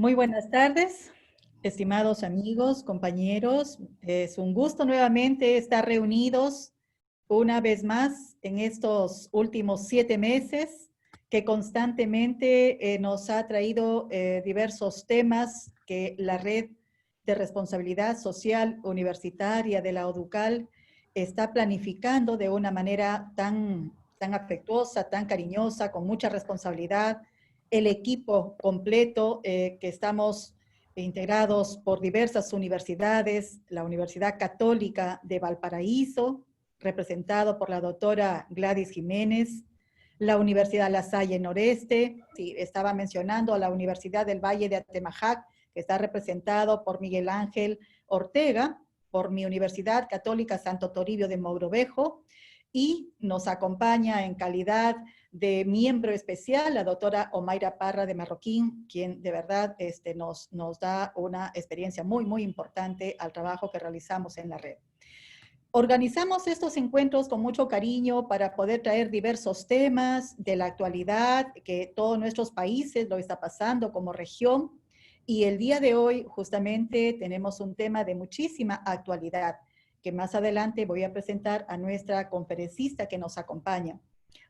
Muy buenas tardes, estimados amigos, compañeros. Es un gusto nuevamente estar reunidos una vez más en estos últimos 7 meses que constantemente nos ha traído diversos temas que la Red de Responsabilidad Social Universitaria de la ODUCAL está planificando de una manera tan afectuosa, tan cariñosa, con mucha responsabilidad. El equipo completo que estamos integrados por diversas universidades, la Universidad Católica de Valparaíso, representado por la doctora Gladys Jiménez, la Universidad La Salle Noreste, sí, estaba mencionando a la Universidad del Valle de Atemajac, que está representado por Miguel Ángel Ortega, por mi Universidad Católica Santo Toribio de Mogrovejo, y nos acompaña en calidad de miembro especial la doctora Omaira Parra de Marroquín, quien de verdad nos da una experiencia muy importante al trabajo que realizamos en la red. Organizamos estos encuentros con mucho cariño para poder traer diversos temas de la actualidad que todos nuestros países lo está pasando como región. Y el día de hoy justamente tenemos un tema de muchísima actualidad que más adelante voy a presentar a nuestra conferencista que nos acompaña.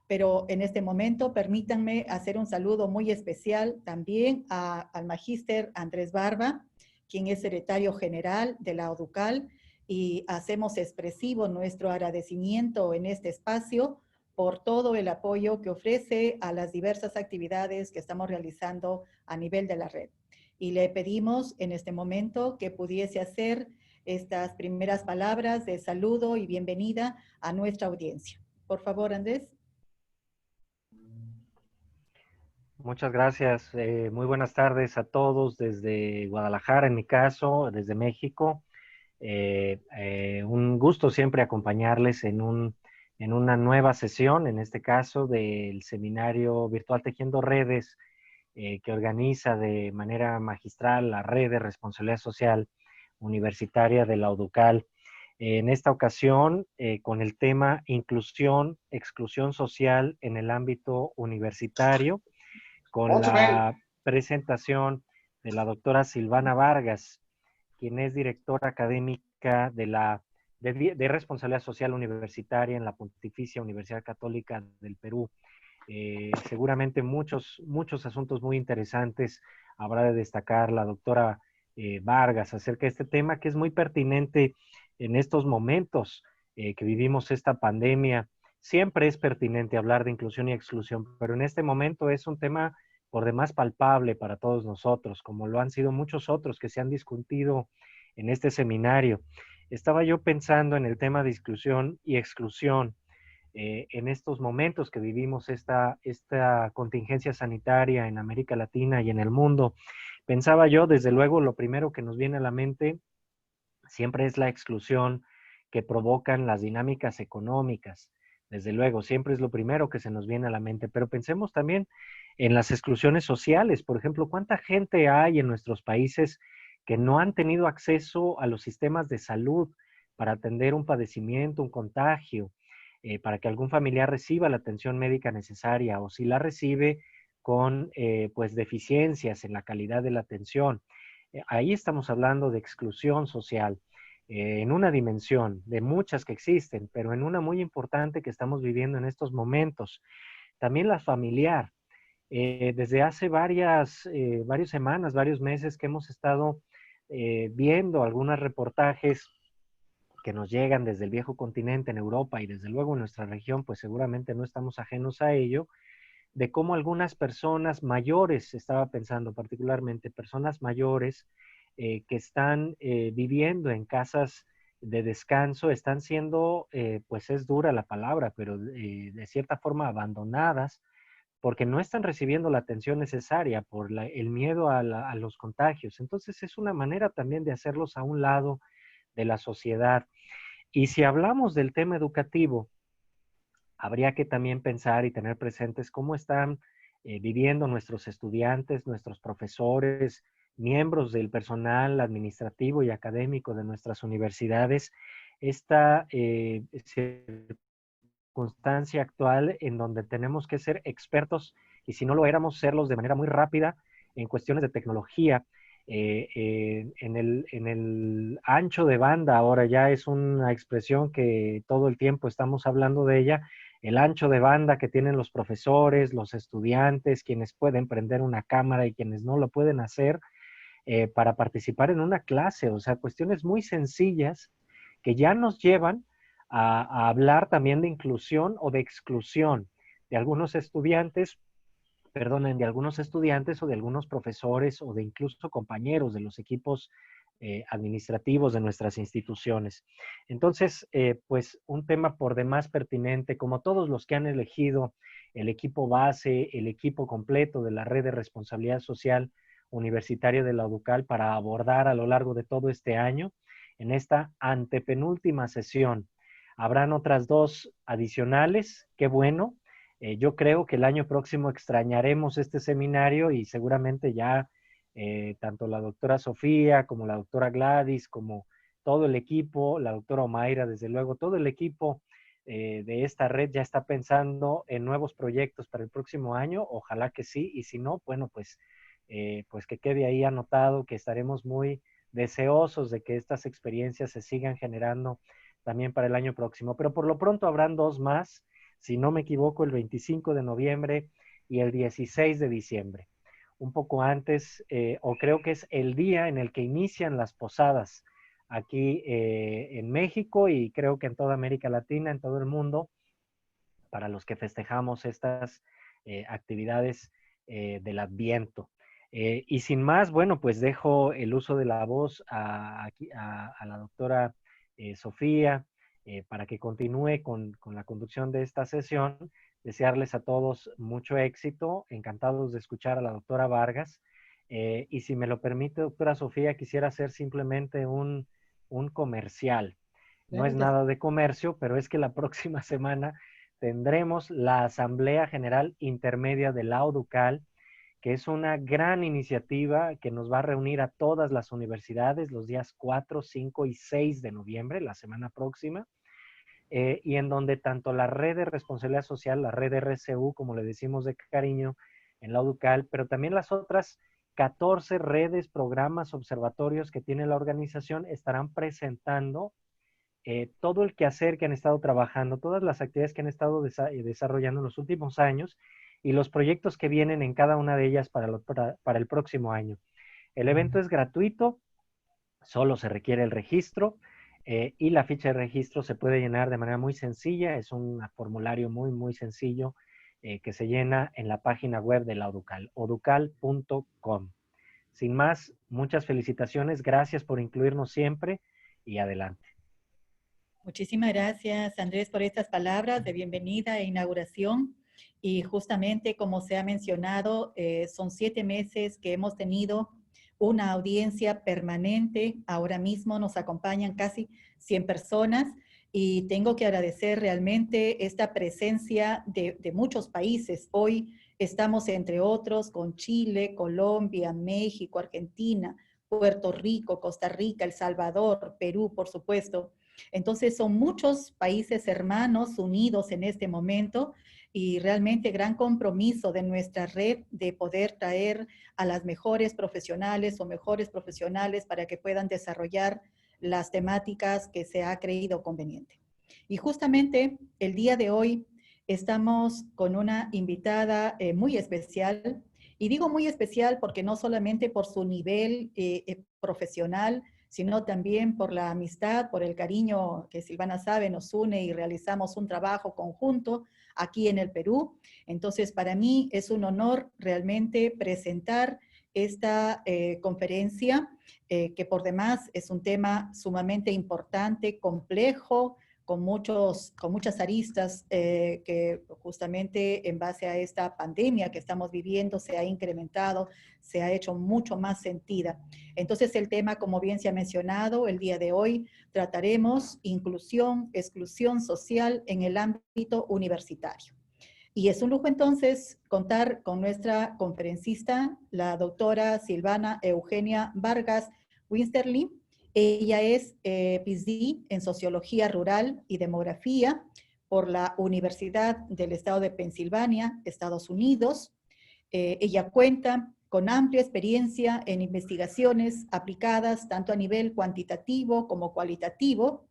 Pero en este momento permítanme hacer un saludo muy especial también al magíster Andrés Barba, quien es secretario general de la ODUCAL, y hacemos expresivo nuestro agradecimiento en este espacio por todo el apoyo que ofrece a las diversas actividades que estamos realizando a nivel de la red. Y le pedimos en este momento que pudiese hacer estas primeras palabras de saludo y bienvenida a nuestra audiencia. Por favor, Andrés. Muchas gracias. Muy buenas tardes a todos desde Guadalajara, en mi caso, desde México. Un gusto siempre acompañarles en una nueva sesión, en este caso del seminario virtual Tejiendo Redes, que organiza de manera magistral la Red de Responsabilidad Social Universitaria de la ODUCAL. En esta ocasión, con el tema Inclusión, Exclusión Social en el ámbito universitario, con la presentación de la doctora Silvana Vargas, quien es directora académica de Responsabilidad Social Universitaria en la Pontificia Universidad Católica del Perú. Seguramente muchos asuntos muy interesantes habrá de destacar la doctora Vargas acerca de este tema que es muy pertinente en estos momentos que vivimos esta pandemia. Siempre es pertinente hablar de inclusión y exclusión, pero en este momento es un tema por demás palpable para todos nosotros, como lo han sido muchos otros que se han discutido en este seminario. Estaba yo pensando en el tema de inclusión y exclusión en estos momentos que vivimos esta contingencia sanitaria en América Latina y en el mundo. Pensaba yo, desde luego, lo primero que nos viene a la mente siempre es la exclusión que provocan las dinámicas económicas. Desde luego, siempre es lo primero que se nos viene a la mente, pero pensemos también en las exclusiones sociales. Por ejemplo, ¿cuánta gente hay en nuestros países que no han tenido acceso a los sistemas de salud para atender un padecimiento, un contagio, para que algún familiar reciba la atención médica necesaria, o si la recibe con pues deficiencias en la calidad de la atención? Ahí estamos hablando de exclusión social en una dimensión de muchas que existen, pero en una muy importante que estamos viviendo en estos momentos. También la familiar. Desde hace varias semanas, varios meses que hemos estado viendo algunos reportajes que nos llegan desde el viejo continente en Europa y desde luego en nuestra región, pues seguramente no estamos ajenos a ello, de cómo algunas personas mayores, estaba pensando particularmente personas mayores que están viviendo en casas de descanso, están siendo, pues es dura la palabra, pero de cierta forma abandonadas porque no están recibiendo la atención necesaria por el miedo a los contagios. Entonces es una manera también de hacerlos a un lado de la sociedad. Y si hablamos del tema educativo, habría que también pensar y tener presentes cómo están viviendo nuestros estudiantes, nuestros profesores, miembros del personal administrativo y académico de nuestras universidades, esta circunstancia actual en donde tenemos que ser expertos y si no lo éramos, serlos de manera muy rápida en cuestiones de tecnología. En el ancho de banda, ahora ya es una expresión que todo el tiempo estamos hablando de ella, el ancho de banda que tienen los profesores, los estudiantes, quienes pueden prender una cámara y quienes no lo pueden hacer para participar en una clase, o sea, cuestiones muy sencillas que ya nos llevan a hablar también de inclusión o de exclusión de algunos estudiantes, perdonen, de algunos estudiantes o de algunos profesores o de incluso compañeros de los equipos administrativos de nuestras instituciones. Entonces, pues un tema por demás pertinente, como todos los que han elegido el equipo base, el equipo completo de la red de responsabilidad social universitaria de la UDUCAL para abordar a lo largo de todo este año. En esta antepenúltima sesión habrán otras dos adicionales, qué bueno. Yo creo que el año próximo extrañaremos este seminario y seguramente ya tanto la doctora Sofía como la doctora Gladys, como todo el equipo, la doctora Omaira, desde luego, todo el equipo de esta red ya está pensando en nuevos proyectos para el próximo año. Ojalá que sí, y si no, bueno, pues que quede ahí anotado que estaremos muy deseosos de que estas experiencias se sigan generando también para el año próximo. Pero por lo pronto habrán dos más, si no me equivoco, el 25 de noviembre y el 16 de diciembre. Un poco antes, o creo que es el día en el que inician las posadas aquí en México y creo que en toda América Latina, en todo el mundo, para los que festejamos estas actividades del Adviento. Y sin más, bueno, pues dejo el uso de la voz a la doctora Sofía para que continúe con la conducción de esta sesión. Desearles a todos mucho éxito, encantados de escuchar a la doctora Vargas. Y si me lo permite, doctora Sofía, quisiera hacer simplemente un comercial. No es Claro que nada de comercio, pero es que la próxima semana tendremos la Asamblea General Intermedia de la UDUCAL, que es una gran iniciativa que nos va a reunir a todas las universidades los días 4, 5 y 6 de noviembre, la semana próxima, y en donde tanto la red de responsabilidad social, la red RCU, como le decimos de cariño, en la UDUCAL, pero también las otras 14 redes, programas, observatorios que tiene la organización estarán presentando todo el quehacer que han estado trabajando, todas las actividades que han estado desarrollando en los últimos años y los proyectos que vienen en cada una de ellas para el próximo año. El evento es gratuito, solo se requiere el registro y la ficha de registro se puede llenar de manera muy sencilla, es un formulario muy sencillo que se llena en la página web de la ODUCAL, oducal.com. Sin más, muchas felicitaciones, gracias por incluirnos siempre y adelante. Muchísimas gracias, Andrés, por estas palabras de bienvenida e inauguración. Y justamente como se ha mencionado, son 7 meses que hemos tenido una audiencia permanente. Ahora mismo nos acompañan casi 100 personas y tengo que agradecer realmente esta presencia de muchos países. Hoy estamos, entre otros, con Chile, Colombia, México, Argentina, Puerto Rico, Costa Rica, El Salvador, Perú, por supuesto. Entonces son muchos países hermanos unidos en este momento y realmente gran compromiso de nuestra red de poder traer a las mejores profesionales o mejores profesionales para que puedan desarrollar las temáticas que se ha creído conveniente. Y justamente el día de hoy estamos con una invitada muy especial, y digo muy especial porque no solamente por su nivel profesional, sino también por la amistad, por el cariño que Silvana sabe nos une y realizamos un trabajo conjunto aquí en el Perú. Entonces, para mí es un honor realmente presentar esta conferencia, que por demás es un tema sumamente importante, complejo, con muchas aristas que justamente en base a esta pandemia que estamos viviendo se ha incrementado, se ha hecho mucho más sentida. Entonces el tema, como bien se ha mencionado, el día de hoy trataremos inclusión, exclusión social en el ámbito universitario. Y es un lujo entonces contar con nuestra conferencista, la doctora Silvana Eugenia Vargas Winsterlin. Ella es PhD en Sociología Rural y Demografía por la Universidad del Estado de Pensilvania, Estados Unidos. Ella cuenta con amplia experiencia en investigaciones aplicadas tanto a nivel cuantitativo como cualitativo.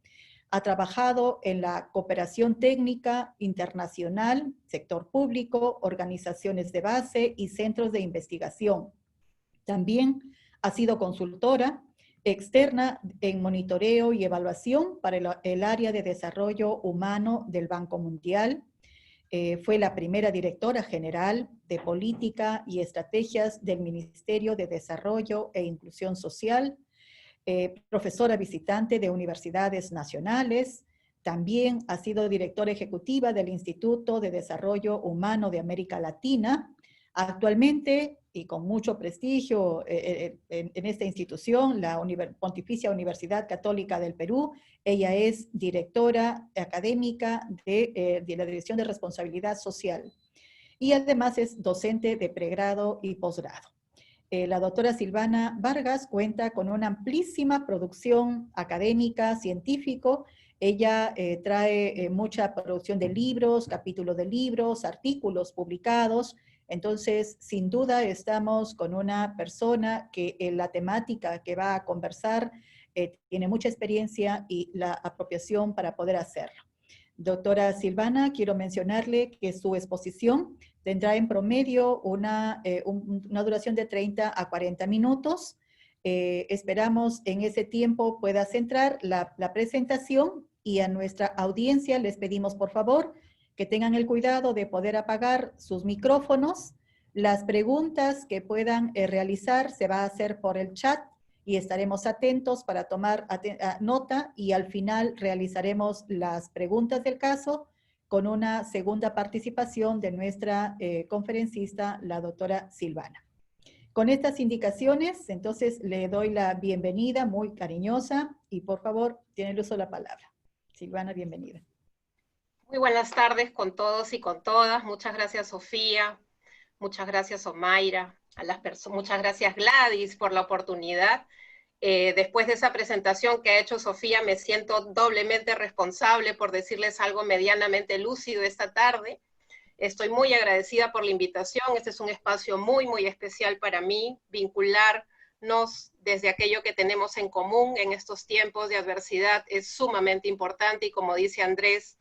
Ha trabajado en la cooperación técnica internacional, sector público, organizaciones de base y centros de investigación. También ha sido consultora externa en monitoreo y evaluación para el área de desarrollo humano del Banco Mundial. Fue la primera directora general de política y estrategias del Ministerio de Desarrollo e Inclusión Social, profesora visitante de universidades nacionales. También ha sido directora ejecutiva del Instituto de Desarrollo Humano de América Latina. Actualmente, y con mucho prestigio en esta institución, la Pontificia Universidad Católica del Perú, ella es directora académica de la Dirección de Responsabilidad Social y además es docente de pregrado y posgrado. La doctora Silvana Vargas cuenta con una amplísima producción académica, científico. Ella trae mucha producción de libros, capítulos de libros, artículos publicados. Entonces, sin duda, estamos con una persona que en la temática que va a conversar tiene mucha experiencia y la apropiación para poder hacerlo. Doctora Silvana, quiero mencionarle que su exposición tendrá en promedio una duración de 30 a 40 minutos. Esperamos en ese tiempo pueda centrar la presentación y a nuestra audiencia les pedimos por favor que tengan el cuidado de poder apagar sus micrófonos. Las preguntas que puedan realizar se va a hacer por el chat y estaremos atentos para tomar nota y al final realizaremos las preguntas del caso con una segunda participación de nuestra conferencista, la doctora Silvana. Con estas indicaciones, entonces le doy la bienvenida muy cariñosa y por favor, tiene el uso de la palabra. Silvana, bienvenida. Muy buenas tardes con todos y con todas. Muchas gracias, Sofía. Muchas gracias, Omaira. Muchas gracias, Gladys, por la oportunidad. Después de esa presentación que ha hecho Sofía, me siento doblemente responsable por decirles algo medianamente lúcido esta tarde. Estoy muy agradecida por la invitación. Este es un espacio muy, muy especial para mí, vincularnos desde aquello que tenemos en común en estos tiempos de adversidad es sumamente importante y como dice Andrés,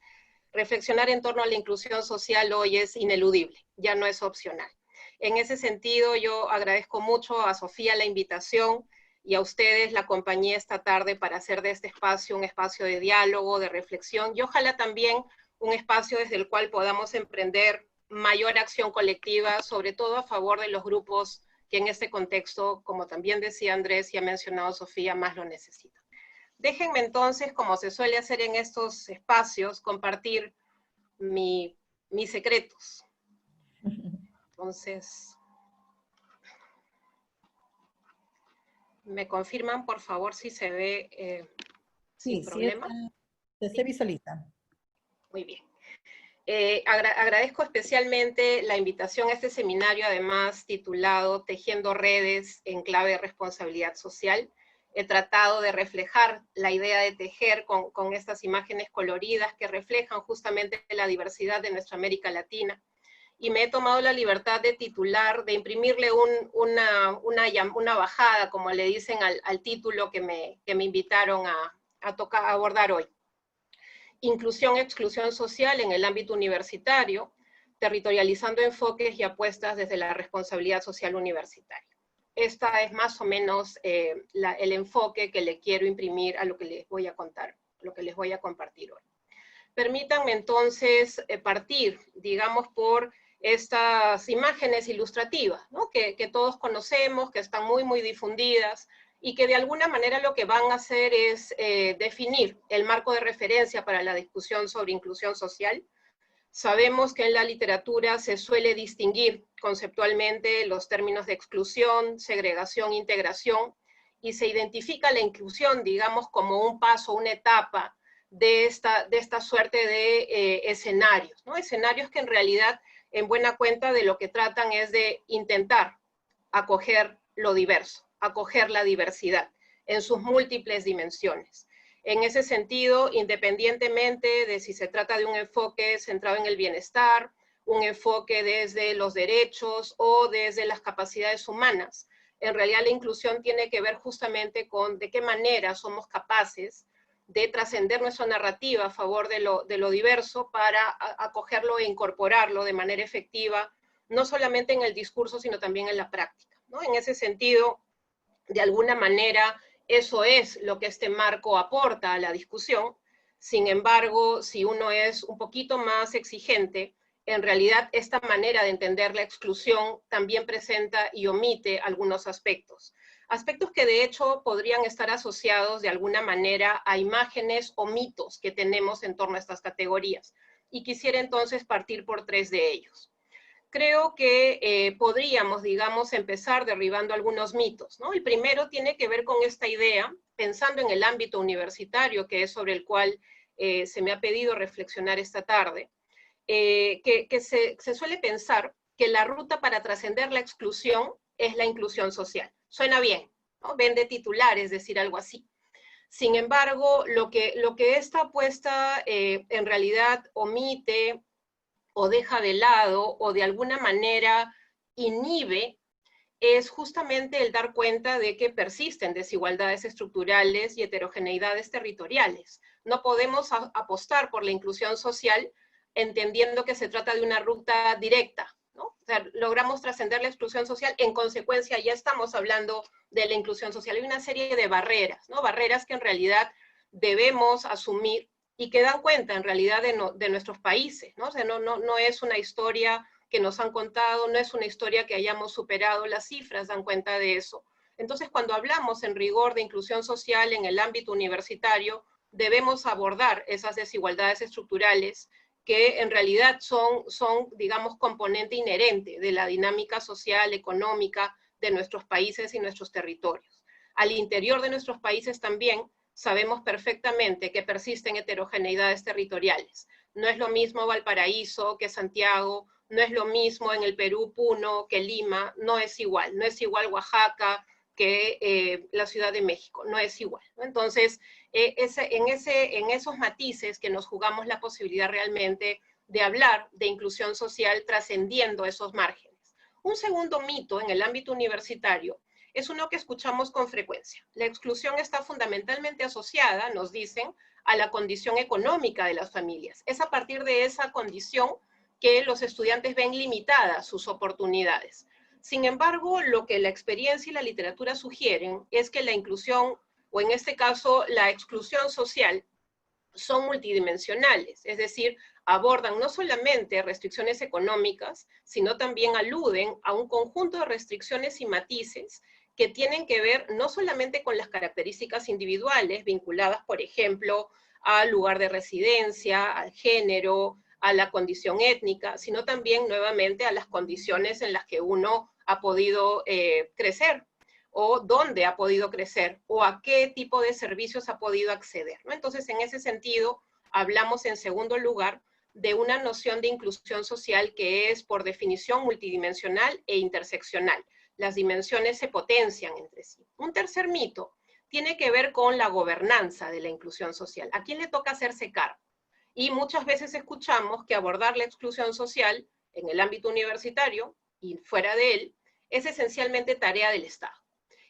reflexionar en torno a la inclusión social hoy es ineludible, ya no es opcional. En ese sentido, yo agradezco mucho a Sofía la invitación y a ustedes la compañía esta tarde para hacer de este espacio un espacio de diálogo, de reflexión y ojalá también un espacio desde el cual podamos emprender mayor acción colectiva, sobre todo a favor de los grupos que en este contexto, como también decía Andrés y ha mencionado Sofía, más lo necesitan. Déjenme entonces, como se suele hacer en estos espacios, compartir mis secretos. Entonces, ¿me confirman, por favor, si se ve sin problema? Se visualiza. Muy bien. Agradezco especialmente la invitación a este seminario, además titulado Tejiendo Redes en Clave de Responsabilidad Social. He tratado de reflejar la idea de tejer con estas imágenes coloridas que reflejan justamente la diversidad de nuestra América Latina. Y me he tomado la libertad de titular, de imprimirle una bajada, como le dicen al título que me invitaron a abordar hoy. Inclusión, exclusión social en el ámbito universitario, territorializando enfoques y apuestas desde la responsabilidad social universitaria. Esta es más o menos el enfoque que le quiero imprimir a lo que les voy a contar, lo que les voy a compartir hoy. Permítanme entonces partir, digamos, por estas imágenes ilustrativas, ¿no? que todos conocemos, que están muy, muy difundidas, y que de alguna manera lo que van a hacer es definir el marco de referencia para la discusión sobre inclusión social. Sabemos que en la literatura se suele distinguir conceptualmente los términos de exclusión, segregación, integración, y se identifica la inclusión, digamos, como un paso, una etapa de esta suerte de escenarios, ¿no? Escenarios que en realidad, en buena cuenta, de lo que tratan es de intentar acoger lo diverso, acoger la diversidad en sus múltiples dimensiones. En ese sentido, independientemente de si se trata de un enfoque centrado en el bienestar, un enfoque desde los derechos o desde las capacidades humanas. En realidad la inclusión tiene que ver justamente con de qué manera somos capaces de trascender nuestra narrativa a favor de lo diverso para acogerlo e incorporarlo de manera efectiva, no solamente en el discurso, sino también en la práctica, ¿no? En ese sentido, de alguna manera, eso es lo que este marco aporta a la discusión. Sin embargo, si uno es un poquito más exigente, en realidad esta manera de entender la exclusión también presenta y omite algunos aspectos. Aspectos que de hecho podrían estar asociados de alguna manera a imágenes o mitos que tenemos en torno a estas categorías. Y quisiera entonces partir por 3 de ellos. Creo que podríamos, digamos, empezar derribando algunos mitos, ¿no? El primero tiene que ver con esta idea, pensando en el ámbito universitario, que es sobre el cual se me ha pedido reflexionar esta tarde, que se suele pensar que la ruta para trascender la exclusión es la inclusión social. Suena bien, ¿no? Vende titulares, decir algo así. Sin embargo, lo que esta apuesta en realidad omite o deja de lado o de alguna manera inhibe es justamente el dar cuenta de que persisten desigualdades estructurales y heterogeneidades territoriales. No podemos apostar por la inclusión social entendiendo que se trata de una ruta directa, ¿no? O sea, logramos trascender la exclusión social, en consecuencia ya estamos hablando de la inclusión social. Hay una serie de barreras, ¿no? Barreras que en realidad debemos asumir y que dan cuenta en realidad de nuestros países, ¿no? O sea, no es una historia que nos han contado, no es una historia que hayamos superado, las cifras dan cuenta de eso. Entonces, cuando hablamos en rigor de inclusión social en el ámbito universitario, debemos abordar esas desigualdades estructurales que en realidad son, digamos, componente inherente de la dinámica social, económica de nuestros países y nuestros territorios. Al interior de nuestros países también sabemos perfectamente que persisten heterogeneidades territoriales. No es lo mismo Valparaíso que Santiago, no es lo mismo en el Perú Puno que Lima, no es igual Oaxaca que la Ciudad de México, no es igual, ¿no? Entonces, en esos matices que nos jugamos la posibilidad realmente de hablar de inclusión social trascendiendo esos márgenes. Un segundo mito en el ámbito universitario es uno que escuchamos con frecuencia. La exclusión está fundamentalmente asociada, nos dicen, a la condición económica de las familias. Es a partir de esa condición que los estudiantes ven limitadas sus oportunidades. Sin embargo, lo que la experiencia y la literatura sugieren es que la inclusión, o en este caso la exclusión social, son multidimensionales, es decir, abordan no solamente restricciones económicas, sino también aluden a un conjunto de restricciones y matices que tienen que ver no solamente con las características individuales vinculadas, por ejemplo, al lugar de residencia, al género, a la condición étnica, sino también nuevamente a las condiciones en las que uno ha podido crecer, o dónde ha podido crecer, o a qué tipo de servicios ha podido acceder, ¿no? Entonces, en ese sentido, hablamos en segundo lugar de una noción de inclusión social que es, por definición, multidimensional e interseccional. Las dimensiones se potencian entre sí. Un tercer mito tiene que ver con la gobernanza de la inclusión social. ¿A quién le toca hacerse cargo? Y muchas veces escuchamos que abordar la exclusión social en el ámbito universitario y fuera de él es esencialmente tarea del Estado.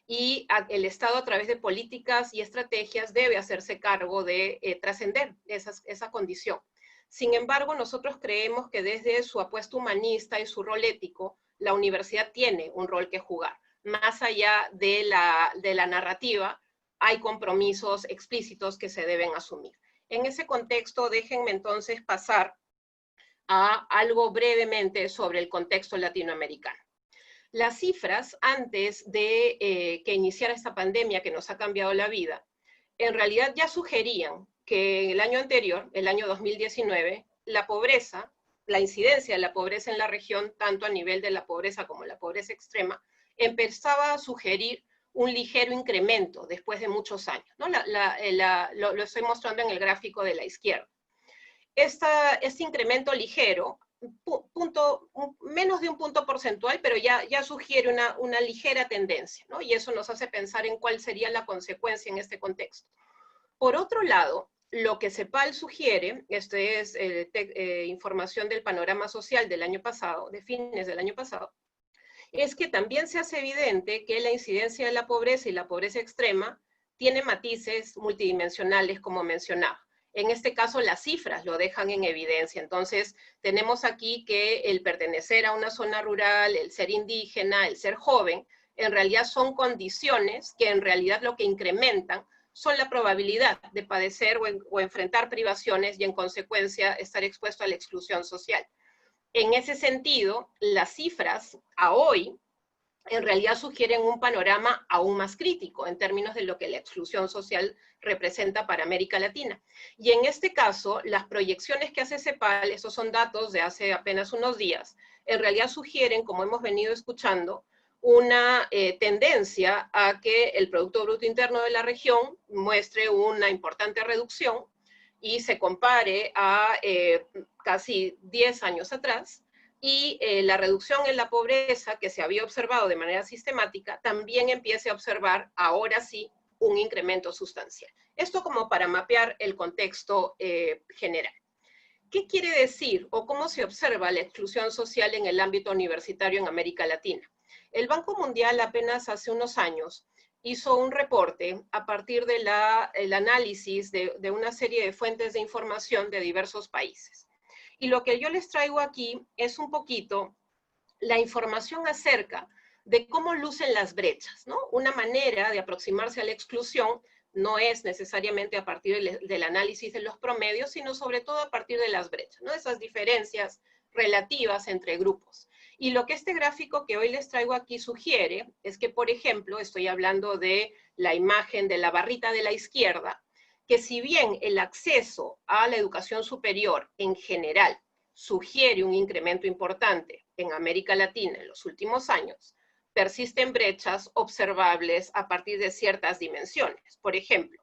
Y el Estado, a través de políticas y estrategias, debe hacerse cargo de trascender esa condición. Sin embargo, nosotros creemos que desde su apuesta humanista y su rol ético, la universidad tiene un rol que jugar. Más allá de la narrativa, hay compromisos explícitos que se deben asumir. En ese contexto, déjenme entonces pasar a algo brevemente sobre el contexto latinoamericano. Las cifras antes de que iniciara esta pandemia que nos ha cambiado la vida, en realidad ya sugerían que el año anterior, el año 2019, la pobreza, la incidencia de la pobreza en la región, tanto a nivel de la pobreza como la pobreza extrema, empezaba a sugerir un ligero incremento después de muchos años, ¿no? Lo estoy mostrando en el gráfico de la izquierda. Este incremento ligero, menos de un punto porcentual, pero ya sugiere una ligera tendencia, ¿no? Y eso nos hace pensar en cuál sería la consecuencia en este contexto. Por otro lado, lo que CEPAL sugiere, esto es información del panorama social del año pasado, de fines del año pasado, es que también se hace evidente que la incidencia de la pobreza y la pobreza extrema tiene matices multidimensionales, como mencionaba. En este caso, las cifras lo dejan en evidencia. Entonces, tenemos aquí que el pertenecer a una zona rural, el ser indígena, el ser joven, en realidad son condiciones que en realidad lo que incrementan son la probabilidad de padecer o enfrentar privaciones y en consecuencia estar expuesto a la exclusión social. En ese sentido, las cifras a hoy en realidad sugieren un panorama aún más crítico en términos de lo que la exclusión social representa para América Latina. Y en este caso, las proyecciones que hace CEPAL, esos son datos de hace apenas unos días, en realidad sugieren, como hemos venido escuchando, una tendencia a que el Producto Bruto Interno de la región muestre una importante reducción y se compare a casi 10 años atrás, y la reducción en la pobreza que se había observado de manera sistemática también empiece a observar ahora sí un incremento sustancial. Esto como para mapear el contexto general. ¿Qué quiere decir o cómo se observa la exclusión social en el ámbito universitario en América Latina? El Banco Mundial apenas hace unos años hizo un reporte a partir del análisis de una serie de fuentes de información de diversos países. Y lo que yo les traigo aquí es un poquito la información acerca de cómo lucen las brechas, ¿no? Una manera de aproximarse a la exclusión no es necesariamente a partir del análisis de los promedios, sino sobre todo a partir de las brechas, ¿no? Esas diferencias relativas entre grupos. Y lo que este gráfico que hoy les traigo aquí sugiere es que, por ejemplo, estoy hablando de la imagen de la barrita de la izquierda, que si bien el acceso a la educación superior en general sugiere un incremento importante en América Latina en los últimos años, persisten brechas observables a partir de ciertas dimensiones. Por ejemplo,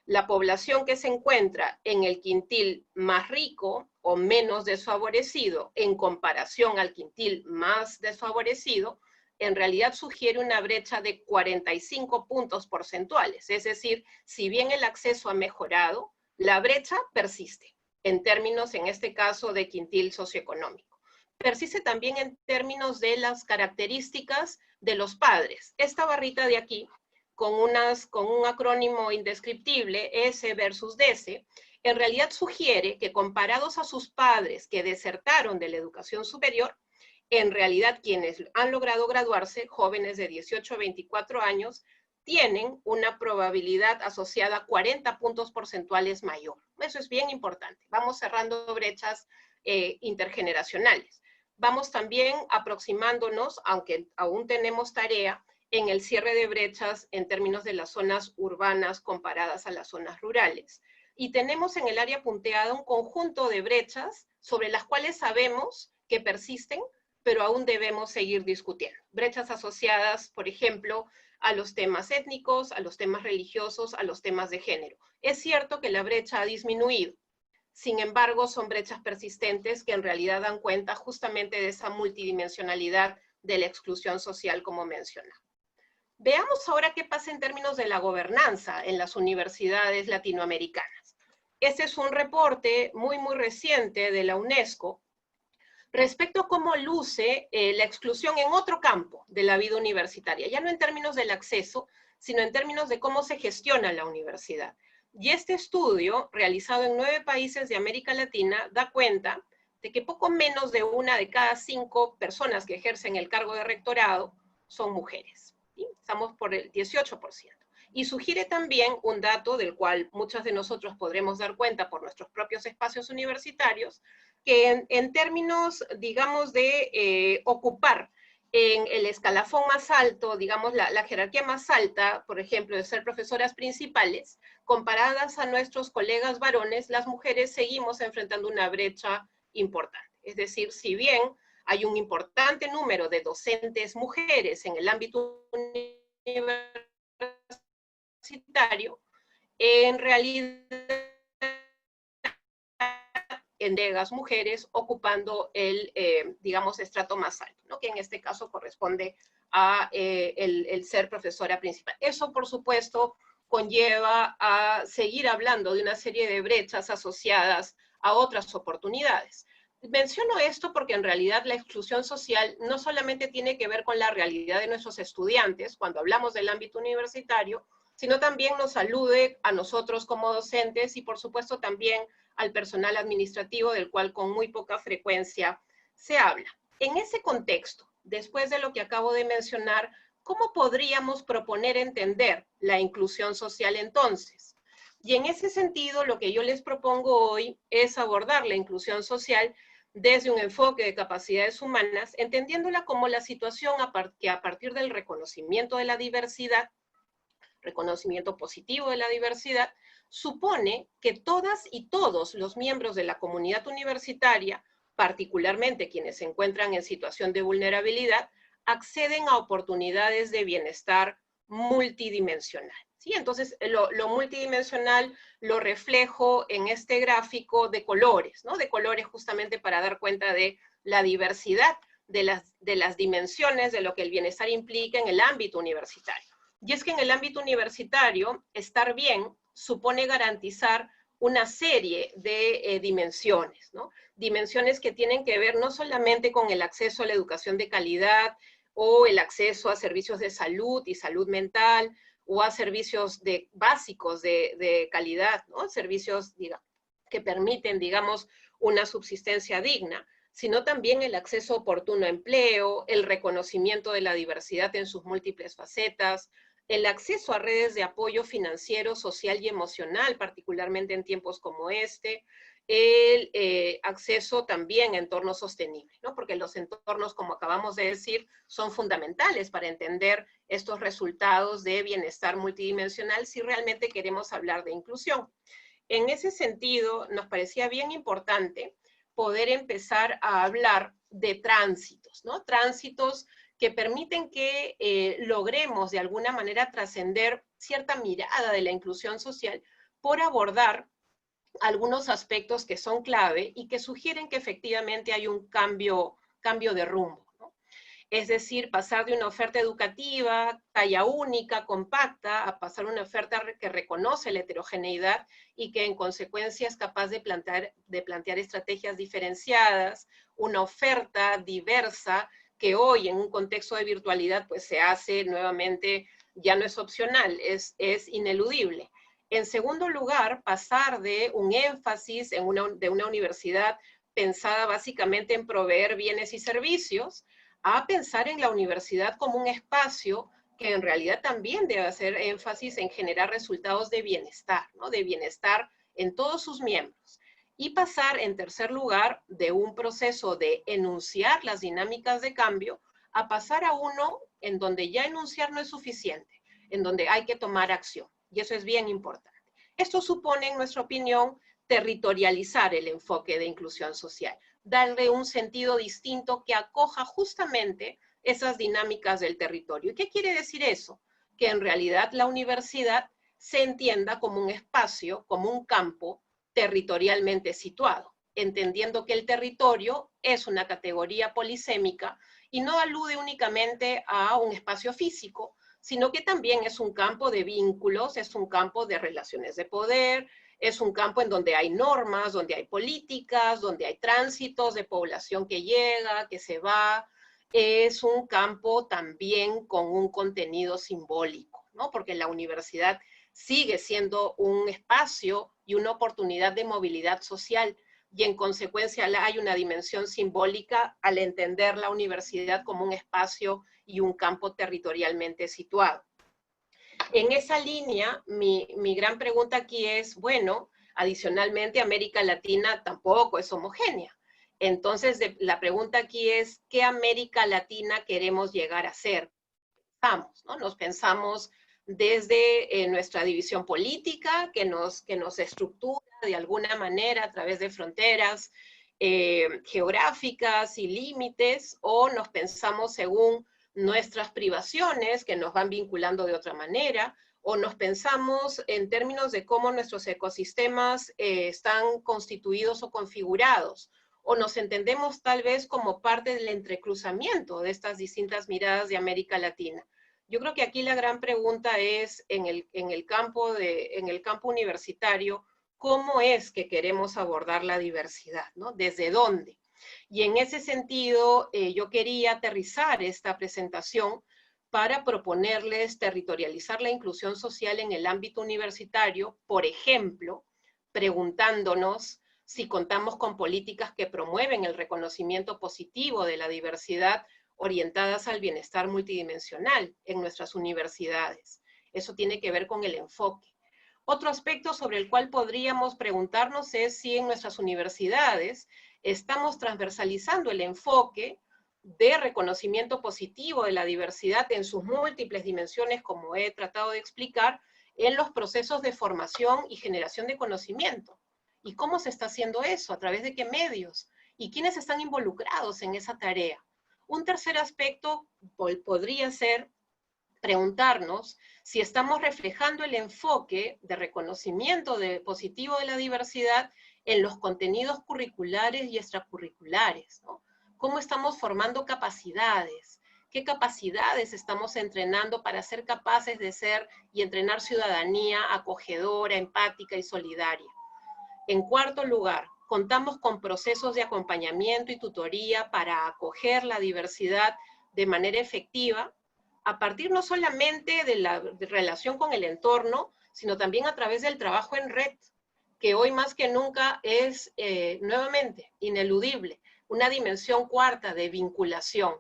la población que se encuentra en el quintil más rico o menos desfavorecido en comparación al quintil más desfavorecido, en realidad sugiere una brecha de 45 puntos porcentuales. Es decir, si bien el acceso ha mejorado, la brecha persiste en términos, en este caso, de quintil socioeconómico. Persiste también en términos de las características de los padres. Esta barrita de aquí, con un acrónimo indescriptible, S versus DS, en realidad sugiere que comparados a sus padres que desertaron de la educación superior, en realidad quienes han logrado graduarse, jóvenes de 18 a 24 años, tienen una probabilidad asociada a 40 puntos porcentuales mayor. Eso es bien importante. Vamos cerrando brechas intergeneracionales. Vamos también aproximándonos, aunque aún tenemos tarea, en el cierre de brechas en términos de las zonas urbanas comparadas a las zonas rurales. Y tenemos en el área punteada un conjunto de brechas sobre las cuales sabemos que persisten, pero aún debemos seguir discutiendo. Brechas asociadas, por ejemplo, a los temas étnicos, a los temas religiosos, a los temas de género. Es cierto que la brecha ha disminuido. Sin embargo, son brechas persistentes que en realidad dan cuenta justamente de esa multidimensionalidad de la exclusión social, como mencionaba. Veamos ahora qué pasa en términos de la gobernanza en las universidades latinoamericanas. Este es un reporte muy reciente de la UNESCO respecto a cómo luce la exclusión en otro campo de la vida universitaria, ya no en términos del acceso, sino en términos de cómo se gestiona la universidad. Y este estudio, realizado en 9 países de América Latina, da cuenta de que poco menos de 1 de cada 5 personas que ejercen el cargo de rectorado son mujeres. ¿Sí? Estamos por el 18%. Y sugiere también un dato del cual muchos de nosotros podremos dar cuenta por nuestros propios espacios universitarios, que en términos, digamos, de ocupar en el escalafón más alto, digamos, la jerarquía más alta, por ejemplo, de ser profesoras principales, comparadas a nuestros colegas varones, las mujeres seguimos enfrentando una brecha importante. Es decir, si bien hay un importante número de docentes mujeres en el ámbito universitario, en realidad entregas mujeres ocupando el, digamos, estrato más alto, ¿no? Que en este caso corresponde a el ser profesora principal. Eso, por supuesto, conlleva a seguir hablando de una serie de brechas asociadas a otras oportunidades. Menciono esto porque en realidad la exclusión social no solamente tiene que ver con la realidad de nuestros estudiantes, cuando hablamos del ámbito universitario, sino también nos alude a nosotros como docentes y por supuesto también al personal administrativo, del cual con muy poca frecuencia se habla. En ese contexto, después de lo que acabo de mencionar, ¿cómo podríamos proponer entender la inclusión social entonces? Y en ese sentido, lo que yo les propongo hoy es abordar la inclusión social desde un enfoque de capacidades humanas, entendiéndola como la situación que a partir del reconocimiento de la diversidad, reconocimiento positivo de la diversidad, supone que todas y todos los miembros de la comunidad universitaria, particularmente quienes se encuentran en situación de vulnerabilidad, acceden a oportunidades de bienestar multidimensional. ¿Sí? Entonces, lo multidimensional lo reflejo en este gráfico de colores, ¿no? De colores justamente para dar cuenta de la diversidad de las dimensiones de lo que el bienestar implica en el ámbito universitario. Y es que en el ámbito universitario, estar bien supone garantizar una serie de dimensiones, ¿no? Dimensiones que tienen que ver no solamente con el acceso a la educación de calidad o el acceso a servicios de salud y salud mental o a servicios básicos de calidad, ¿no? Servicios que permiten, digamos, una subsistencia digna, sino también el acceso oportuno a empleo, el reconocimiento de la diversidad en sus múltiples facetas, el acceso a redes de apoyo financiero, social y emocional, particularmente en tiempos como este, el acceso también a entornos sostenibles, ¿no? Porque los entornos, como acabamos de decir, son fundamentales para entender estos resultados de bienestar multidimensional si realmente queremos hablar de inclusión. En ese sentido, nos parecía bien importante poder empezar a hablar de tránsitos, ¿no? Tránsitos que permiten que logremos de alguna manera trascender cierta mirada de la inclusión social por abordar algunos aspectos que son clave y que sugieren que efectivamente hay un cambio de rumbo, ¿no? Es decir, pasar de una oferta educativa, talla única, compacta, a pasar a una oferta que reconoce la heterogeneidad y que en consecuencia es capaz de plantear estrategias diferenciadas, una oferta diversa que hoy en un contexto de virtualidad pues se hace nuevamente, ya no es opcional, es ineludible. En segundo lugar, pasar de un énfasis de una universidad pensada básicamente en proveer bienes y servicios, a pensar en la universidad como un espacio que en realidad también debe hacer énfasis en generar resultados de bienestar, ¿no? De bienestar en todos sus miembros. Y pasar, en tercer lugar, de un proceso de enunciar las dinámicas de cambio a pasar a uno en donde ya enunciar no es suficiente, en donde hay que tomar acción. Y eso es bien importante. Esto supone, en nuestra opinión, territorializar el enfoque de inclusión social, darle un sentido distinto que acoja justamente esas dinámicas del territorio. ¿Y qué quiere decir eso? Que en realidad la universidad se entienda como un espacio, como un campo territorialmente situado, entendiendo que el territorio es una categoría polisémica y no alude únicamente a un espacio físico, sino que también es un campo de vínculos, es un campo de relaciones de poder, es un campo en donde hay normas, donde hay políticas, donde hay tránsitos de población que llega, que se va. Es un campo también con un contenido simbólico, ¿no? Porque la universidad sigue siendo un espacio y una oportunidad de movilidad social, y en consecuencia hay una dimensión simbólica al entender la universidad como un espacio y un campo territorialmente situado. En esa línea, mi gran pregunta aquí es, bueno, adicionalmente América Latina tampoco es homogénea. Entonces, la pregunta aquí es, ¿qué América Latina queremos llegar a ser? ¿No? Nos pensamos desde nuestra división política, que nos estructura de alguna manera a través de fronteras geográficas y límites, o nos pensamos según nuestras privaciones, que nos van vinculando de otra manera, o nos pensamos en términos de cómo nuestros ecosistemas están constituidos o configurados, o nos entendemos tal vez como parte del entrecruzamiento de estas distintas miradas de América Latina. Yo creo que aquí la gran pregunta es, en el campo universitario, ¿cómo es que queremos abordar la diversidad, ¿no? ¿Desde dónde? Y en ese sentido, yo quería aterrizar esta presentación para proponerles territorializar la inclusión social en el ámbito universitario, por ejemplo, preguntándonos si contamos con políticas que promueven el reconocimiento positivo de la diversidad orientadas al bienestar multidimensional en nuestras universidades. Eso tiene que ver con el enfoque. Otro aspecto sobre el cual podríamos preguntarnos es si en nuestras universidades estamos transversalizando el enfoque de reconocimiento positivo de la diversidad en sus múltiples dimensiones, como he tratado de explicar, en los procesos de formación y generación de conocimiento. ¿Y cómo se está haciendo eso? ¿A través de qué medios? ¿Y quiénes están involucrados en esa tarea? Un tercer aspecto podría ser preguntarnos si estamos reflejando el enfoque de reconocimiento positivo de la diversidad en los contenidos curriculares y extracurriculares, ¿no? ¿Cómo estamos formando capacidades? ¿Qué capacidades estamos entrenando para ser capaces de ser y entrenar ciudadanía acogedora, empática y solidaria? En cuarto lugar, contamos con procesos de acompañamiento y tutoría para acoger la diversidad de manera efectiva, a partir no solamente de la relación con el entorno, sino también a través del trabajo en red, que hoy más que nunca es, nuevamente, ineludible, una dimensión cuarta de vinculación.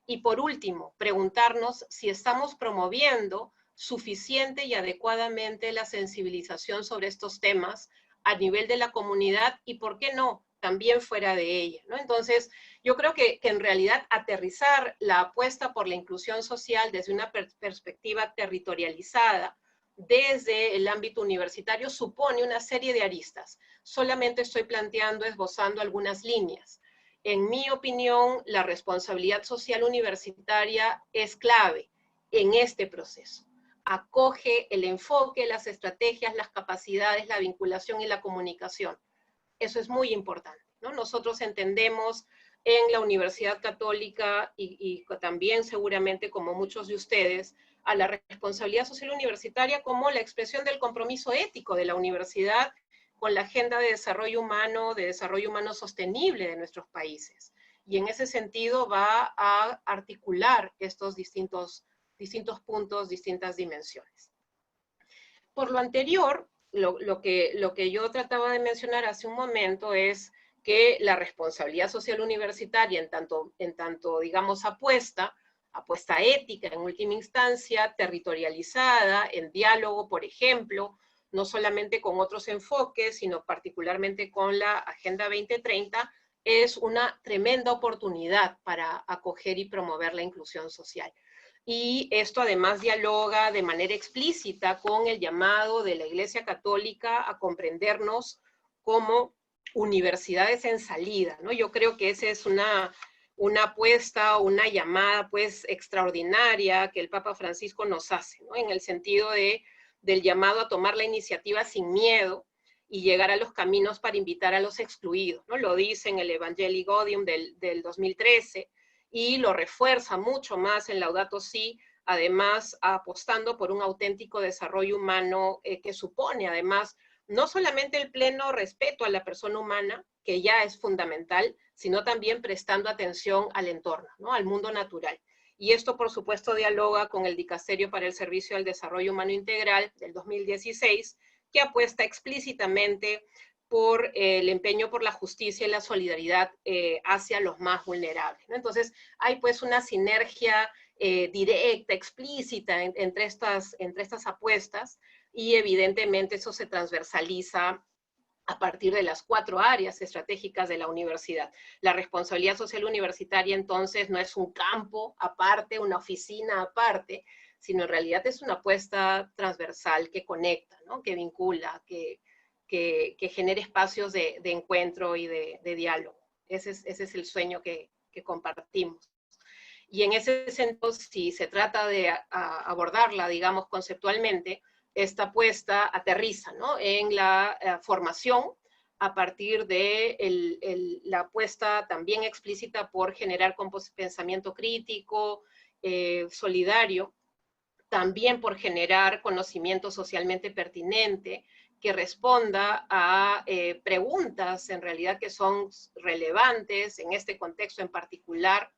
Y por último, preguntarnos si estamos promoviendo suficiente y adecuadamente la sensibilización sobre estos temas a nivel de la comunidad y, ¿por qué no?, también fuera de ella, ¿no? Entonces, yo creo que en realidad aterrizar la apuesta por la inclusión social desde una perspectiva territorializada, desde el ámbito universitario, supone una serie de aristas. Solamente estoy planteando, esbozando algunas líneas. En mi opinión, la responsabilidad social universitaria es clave en este proceso. Acoge el enfoque, las estrategias, las capacidades, la vinculación y la comunicación. Eso es muy importante, ¿no? Nosotros entendemos en la Universidad Católica y también seguramente como muchos de ustedes, a la responsabilidad social universitaria como la expresión del compromiso ético de la universidad con la agenda de desarrollo humano sostenible de nuestros países. Y en ese sentido va a articular estos distintos puntos, distintas dimensiones. Por lo anterior, lo que yo trataba de mencionar hace un momento es que la responsabilidad social universitaria, en tanto digamos, apuesta ética en última instancia, territorializada, en diálogo, por ejemplo, no solamente con otros enfoques, sino particularmente con la Agenda 2030, es una tremenda oportunidad para acoger y promover la inclusión social. Y esto además dialoga de manera explícita con el llamado de la Iglesia Católica a comprendernos como universidades en salida, ¿no? Yo creo que esa es una apuesta, una llamada pues extraordinaria que el Papa Francisco nos hace, ¿no? En el sentido del llamado a tomar la iniciativa sin miedo y llegar a los caminos para invitar a los excluidos, ¿no? Lo dice en el Evangelii Gaudium del 2013, y lo refuerza mucho más en Laudato Si, además apostando por un auténtico desarrollo humano que supone además no solamente el pleno respeto a la persona humana, que ya es fundamental, sino también prestando atención al entorno, ¿no? Al mundo natural. Y esto, por supuesto, dialoga con el Dicasterio para el Servicio al Desarrollo Humano Integral del 2016, que apuesta explícitamente por el empeño por la justicia y la solidaridad hacia los más vulnerables, ¿no? Entonces, hay pues una sinergia directa, explícita entre estas apuestas, y evidentemente eso se transversaliza a partir de las 4 áreas estratégicas de la universidad. La responsabilidad social universitaria, entonces, no es un campo aparte, una oficina aparte, sino en realidad es una apuesta transversal que conecta, ¿no? Que vincula, que genere espacios de encuentro y de diálogo. Ese es el sueño que compartimos. Y en ese sentido, si se trata de abordarla, digamos, conceptualmente, esta apuesta aterriza, ¿no? En la formación a partir de la apuesta también explícita por generar pensamiento crítico, solidario, también por generar conocimiento socialmente pertinente, que responda a preguntas en realidad que son relevantes en este contexto en particular,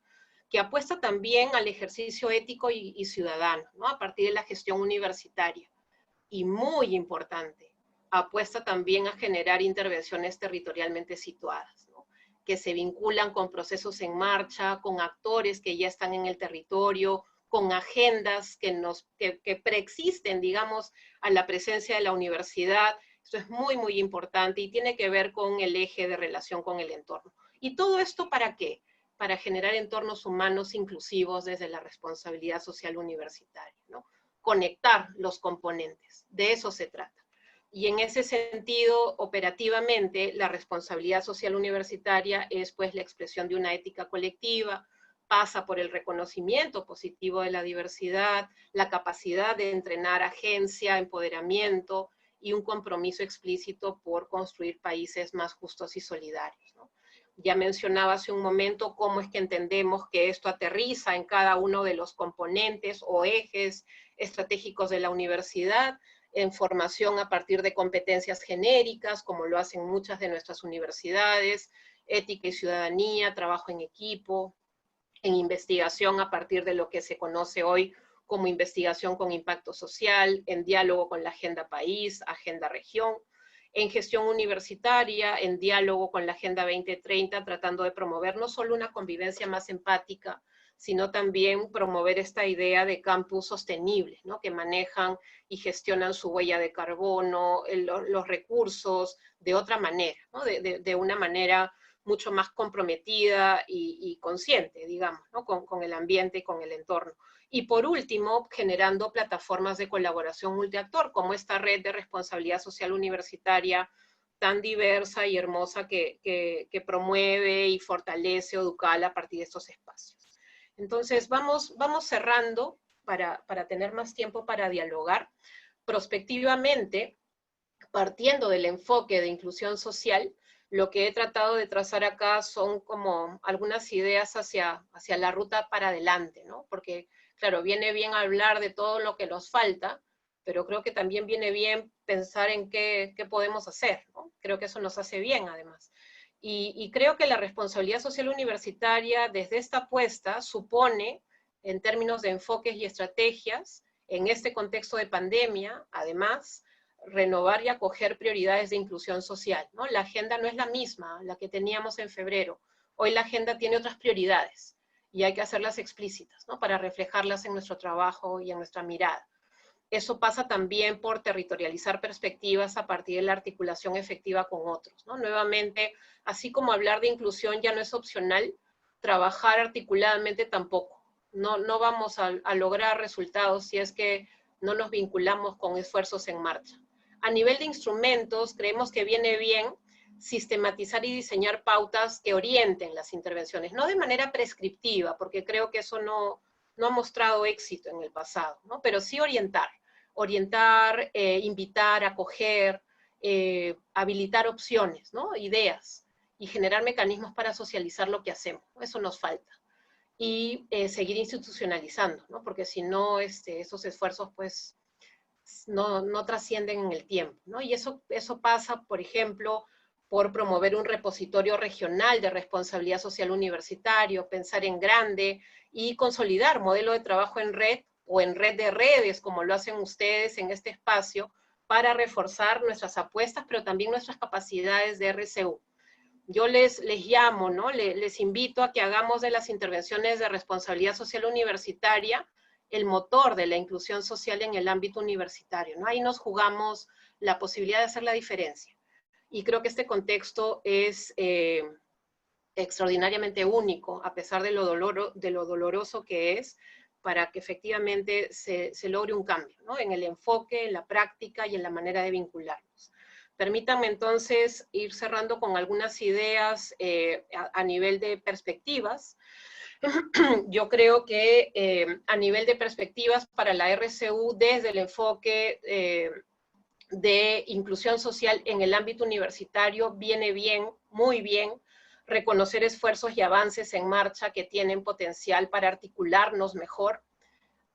que apuesta también al ejercicio ético y ciudadano, ¿no? A partir de la gestión universitaria. Y muy importante, apuesta también a generar intervenciones territorialmente situadas, ¿no? Que se vinculan con procesos en marcha, con actores que ya están en el territorio, con agendas que preexisten, digamos, a la presencia de la universidad. Esto es muy, muy importante y tiene que ver con el eje de relación con el entorno. ¿Y todo esto para qué? Para generar entornos humanos inclusivos desde la responsabilidad social universitaria, ¿no? Conectar los componentes, de eso se trata. Y en ese sentido, operativamente, la responsabilidad social universitaria es pues la expresión de una ética colectiva, pasa por el reconocimiento positivo de la diversidad, la capacidad de entrenar agencia, empoderamiento y un compromiso explícito por construir países más justos y solidarios, ¿no? Ya mencionaba hace un momento cómo es que entendemos que esto aterriza en cada uno de los componentes o ejes estratégicos de la universidad, en formación a partir de competencias genéricas, como lo hacen muchas de nuestras universidades, ética y ciudadanía, trabajo en equipo, en investigación a partir de lo que se conoce hoy como investigación con impacto social, en diálogo con la Agenda País, Agenda Región, en gestión universitaria, en diálogo con la Agenda 2030, tratando de promover no solo una convivencia más empática, sino también promover esta idea de campus sostenibles, ¿no? Que manejan y gestionan su huella de carbono, los recursos de otra manera, ¿no? De una manera mucho más comprometida y consciente, digamos, ¿no? Con el ambiente y con el entorno. Y por último, generando plataformas de colaboración multiactor, como esta red de responsabilidad social universitaria tan diversa y hermosa que promueve y fortalece Educal a partir de estos espacios. Entonces, vamos cerrando para tener más tiempo para dialogar. Prospectivamente, partiendo del enfoque de inclusión social, lo que he tratado de trazar acá son como algunas ideas hacia la ruta para adelante, ¿no? Porque, claro, viene bien hablar de todo lo que nos falta, pero creo que también viene bien pensar en qué podemos hacer, ¿no? Creo que eso nos hace bien, además. Y creo que la responsabilidad social universitaria desde esta apuesta supone, en términos de enfoques y estrategias, en este contexto de pandemia, además, renovar y acoger prioridades de inclusión social, ¿no? La agenda no es la misma, la que teníamos en febrero. Hoy la agenda tiene otras prioridades y hay que hacerlas explícitas, ¿no? Para reflejarlas en nuestro trabajo y en nuestra mirada. Eso pasa también por territorializar perspectivas a partir de la articulación efectiva con otros, ¿no? Nuevamente, así como hablar de inclusión ya no es opcional, trabajar articuladamente tampoco. No vamos a lograr resultados si es que no nos vinculamos con esfuerzos en marcha. A nivel de instrumentos, creemos que viene bien sistematizar y diseñar pautas que orienten las intervenciones, no de manera prescriptiva, porque creo que eso no ha mostrado éxito en el pasado, ¿no? Pero sí orientar, invitar, acoger, habilitar opciones, ¿no? Ideas, y generar mecanismos para socializar lo que hacemos, ¿no? Eso nos falta. Y seguir institucionalizando, ¿no? Porque si no, esos esfuerzos, pues, no trascienden en el tiempo, ¿no? Y eso pasa, por ejemplo, por promover un repositorio regional de responsabilidad social universitario, pensar en grande y consolidar modelo de trabajo en red o en red de redes, como lo hacen ustedes en este espacio, para reforzar nuestras apuestas, pero también nuestras capacidades de RCU. Yo les llamo, ¿no? Les invito a que hagamos de las intervenciones de responsabilidad social universitaria el motor de la inclusión social en el ámbito universitario, ¿no? Ahí nos jugamos la posibilidad de hacer la diferencia. Y creo que este contexto es extraordinariamente único, a pesar de lo doloroso que es, para que efectivamente se logre un cambio, ¿no? En el enfoque, en la práctica y en la manera de vincularnos. Permítanme entonces ir cerrando con algunas ideas a nivel de perspectivas. Yo creo que a nivel de perspectivas para la RCU, desde el enfoque de inclusión social en el ámbito universitario, viene bien, muy bien, reconocer esfuerzos y avances en marcha que tienen potencial para articularnos mejor,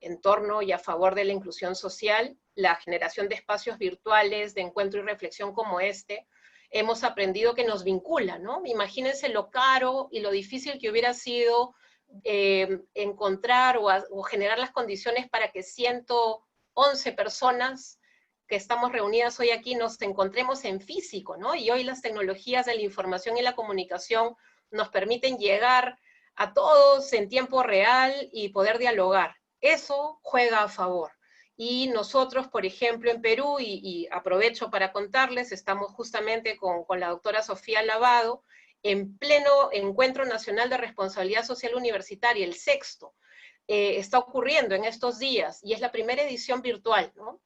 en torno y a favor de la inclusión social, la generación de espacios virtuales de encuentro y reflexión como este, hemos aprendido que nos vincula, ¿no? Imagínense lo caro y lo difícil que hubiera sido encontrar o generar las condiciones para que 111 personas que estamos reunidas hoy aquí nos encontremos en físico, ¿no? Y hoy las tecnologías de la información y la comunicación nos permiten llegar a todos en tiempo real y poder dialogar. Eso juega a favor. Y nosotros, por ejemplo, en Perú, y aprovecho para contarles, estamos justamente con la doctora Sofía Lavado, en pleno Encuentro Nacional de Responsabilidad Social Universitaria, el 6º, está ocurriendo en estos días, y es la primera edición virtual, ¿no?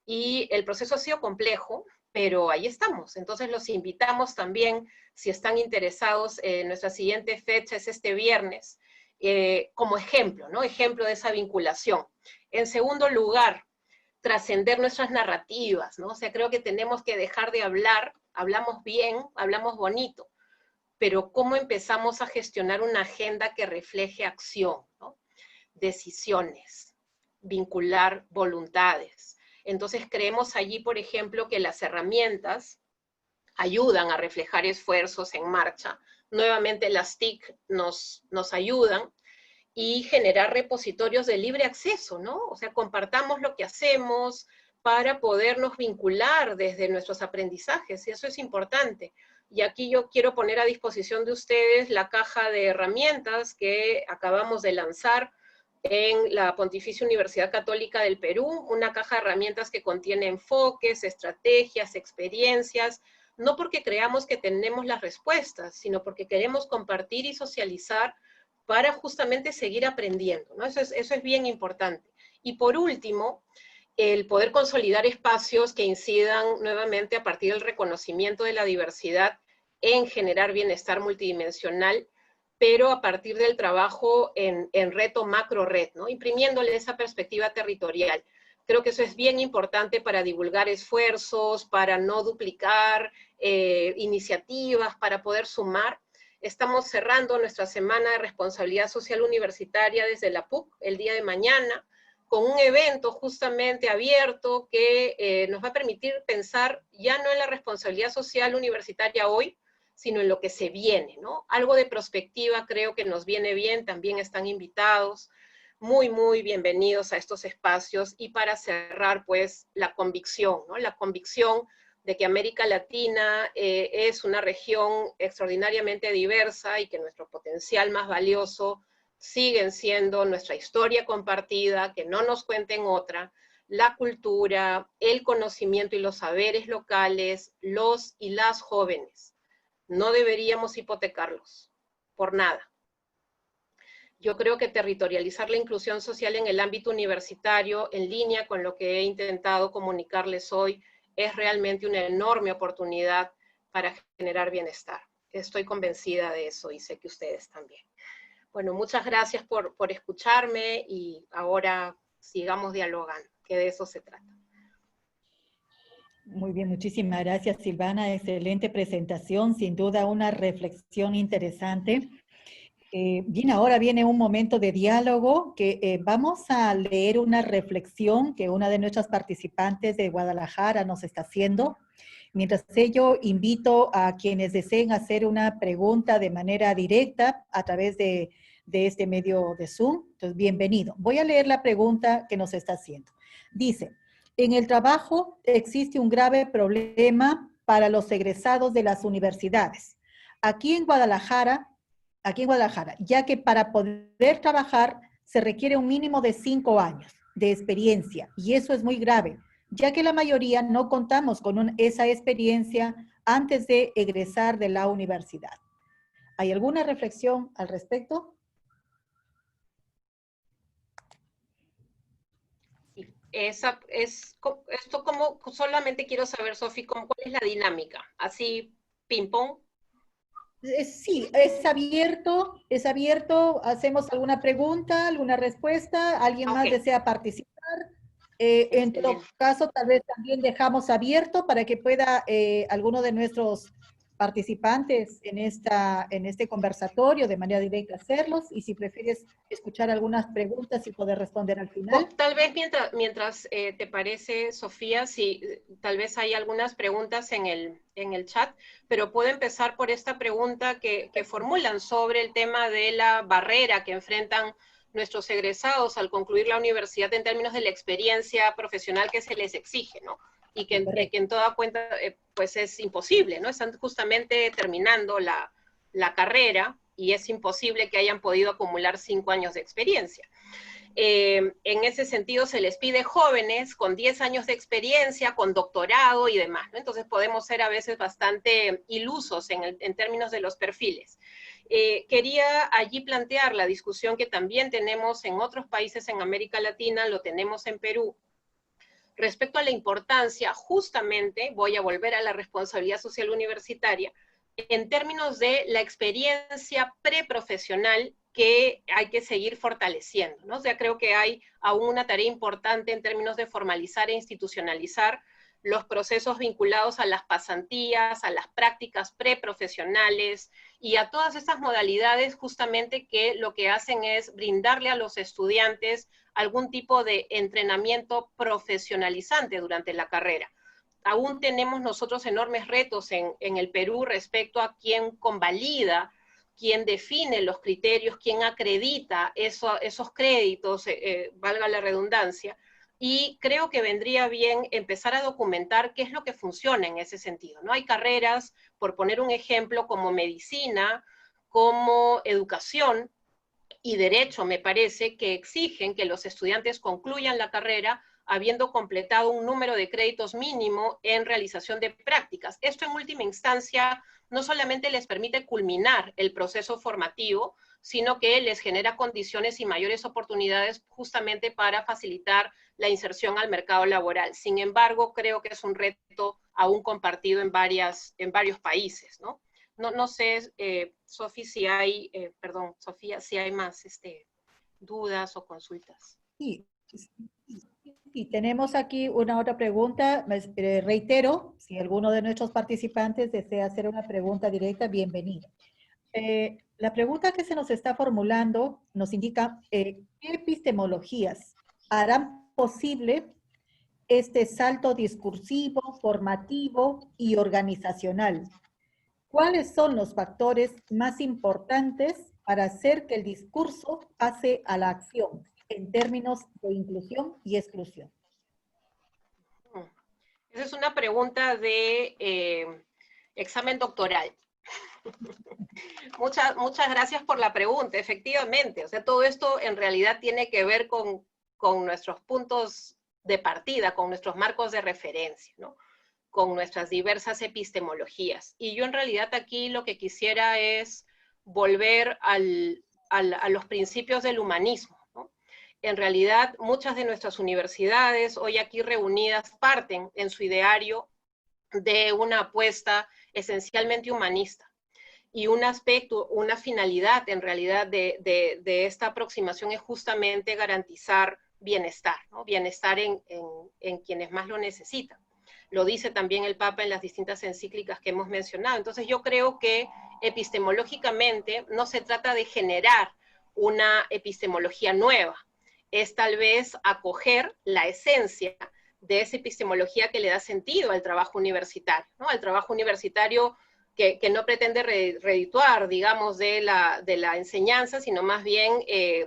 Y el proceso ha sido complejo, pero ahí estamos. Entonces los invitamos también, si están interesados, nuestra siguiente fecha es este viernes, como ejemplo, ¿no? Ejemplo de esa vinculación. En segundo lugar, trascender nuestras narrativas, ¿no? O sea, creo que tenemos que dejar de hablar, hablamos bien, hablamos bonito, pero ¿cómo empezamos a gestionar una agenda que refleje acción, ¿no? Decisiones, vincular voluntades. Entonces creemos allí, por ejemplo, que las herramientas ayudan a reflejar esfuerzos en marcha. Nuevamente las TIC nos ayudan, y generar repositorios de libre acceso, ¿no? O sea, compartamos lo que hacemos para podernos vincular desde nuestros aprendizajes, y eso es importante. Y aquí yo quiero poner a disposición de ustedes la caja de herramientas que acabamos de lanzar en la Pontificia Universidad Católica del Perú, una caja de herramientas que contiene enfoques, estrategias, experiencias, no porque creamos que tenemos las respuestas, sino porque queremos compartir y socializar para justamente seguir aprendiendo, ¿no? Eso es bien importante. Y por último, el poder consolidar espacios que incidan nuevamente a partir del reconocimiento de la diversidad en generar bienestar multidimensional, pero a partir del trabajo en reto macro-red, ¿no? Imprimiéndole esa perspectiva territorial. Creo que eso es bien importante para divulgar esfuerzos, para no duplicar iniciativas, para poder sumar. Estamos cerrando nuestra semana de responsabilidad social universitaria desde la PUC el día de mañana, con un evento justamente abierto que nos va a permitir pensar ya no en la responsabilidad social universitaria hoy, sino en lo que se viene, ¿no? Algo de prospectiva creo que nos viene bien, también están invitados, muy, muy bienvenidos a estos espacios. Y para cerrar, pues, la convicción, ¿no? La convicción de que América Latina es una región extraordinariamente diversa y que nuestro potencial más valioso siguen siendo nuestra historia compartida, que no nos cuenten otra, la cultura, el conocimiento y los saberes locales, los y las jóvenes. No deberíamos hipotecarlos, por nada. Yo creo que territorializar la inclusión social en el ámbito universitario, en línea con lo que he intentado comunicarles hoy, es realmente una enorme oportunidad para generar bienestar. Estoy convencida de eso y sé que ustedes también. Bueno, muchas gracias por escucharme y ahora sigamos dialogando, que de eso se trata. Muy bien, muchísimas gracias, Silvana. Excelente presentación, sin duda una reflexión interesante. Bien, ahora viene un momento de diálogo que vamos a leer una reflexión que una de nuestras participantes de Guadalajara nos está haciendo. Mientras ello, invito a quienes deseen hacer una pregunta de manera directa a través de este medio de Zoom. Entonces, bienvenido. Voy a leer la pregunta que nos está haciendo. Dice, en el trabajo existe un grave problema para los egresados de las universidades. Aquí en Guadalajara, ya que para poder trabajar se requiere un mínimo de 5 años de experiencia, y eso es muy grave, ya que la mayoría no contamos con esa experiencia antes de egresar de la universidad. ¿Hay alguna reflexión al respecto? Esto como, solamente quiero saber, Sofi, ¿cuál es la dinámica? ¿Así, ping-pong? Sí, es abierto, hacemos alguna pregunta, alguna respuesta, alguien más desea participar. En todo caso, tal vez también dejamos abierto para que pueda alguno de nuestros participantes en este conversatorio de manera directa hacerlos, y si prefieres escuchar algunas preguntas y poder responder al final. Tal vez mientras te parece, Sofía, si tal vez hay algunas preguntas en el chat, pero puedo empezar por esta pregunta que formulan sobre el tema de la barrera que enfrentan nuestros egresados al concluir la universidad en términos de la experiencia profesional que se les exige, ¿no? Y que en toda cuenta, pues es imposible, ¿no? Están justamente terminando la carrera y es imposible que hayan podido acumular 5 años de experiencia. En ese sentido se les pide jóvenes con 10 años de experiencia, con doctorado y demás, ¿no? Entonces podemos ser a veces bastante ilusos en términos de los perfiles. Quería allí plantear la discusión que también tenemos en otros países en América Latina, lo tenemos en Perú, respecto a la importancia, justamente, voy a volver a la responsabilidad social universitaria, en términos de la experiencia preprofesional que hay que seguir fortaleciendo, ¿no? O sea, creo que hay aún una tarea importante en términos de formalizar e institucionalizar los procesos vinculados a las pasantías, a las prácticas preprofesionales y a todas estas modalidades justamente que lo que hacen es brindarle a los estudiantes algún tipo de entrenamiento profesionalizante durante la carrera. Aún tenemos nosotros enormes retos en el Perú respecto a quién convalida, quién define los criterios, quién acredita esos créditos, valga la redundancia, y creo que vendría bien empezar a documentar qué es lo que funciona en ese sentido, ¿no? Hay carreras, por poner un ejemplo, como medicina, como educación y derecho, me parece, que exigen que los estudiantes concluyan la carrera habiendo completado un número de créditos mínimo en realización de prácticas. Esto en última instancia no solamente les permite culminar el proceso formativo, sino que les genera condiciones y mayores oportunidades justamente para facilitar la inserción al mercado laboral. Sin embargo, creo que es un reto aún compartido en varios países, ¿no? No sé, Sofía, si hay más dudas o consultas. Sí. Y tenemos aquí una otra pregunta. Reitero, si alguno de nuestros participantes desea hacer una pregunta directa, bienvenido. La pregunta que se nos está formulando nos indica qué epistemologías harán posible este salto discursivo, formativo y organizacional. ¿Cuáles son los factores más importantes para hacer que el discurso pase a la acción en términos de inclusión y exclusión? Esa es una pregunta de examen doctoral. Muchas gracias por la pregunta, efectivamente. O sea, todo esto en realidad tiene que ver con nuestros puntos de partida, con nuestros marcos de referencia, ¿no? Con nuestras diversas epistemologías. Y yo en realidad aquí lo que quisiera es volver a los principios del humanismo, ¿no? En realidad, muchas de nuestras universidades hoy aquí reunidas parten en su ideario de una apuesta esencialmente humanista. Y un aspecto, una finalidad en realidad de esta aproximación es justamente garantizar bienestar, ¿no? Bienestar en quienes más lo necesitan. Lo dice también el Papa en las distintas encíclicas que hemos mencionado. Entonces yo creo que epistemológicamente no se trata de generar una epistemología nueva, es tal vez acoger la esencia de esa epistemología que le da sentido al trabajo universitario, ¿no? Al trabajo universitario que no pretende redituar, digamos, de la enseñanza, sino más bien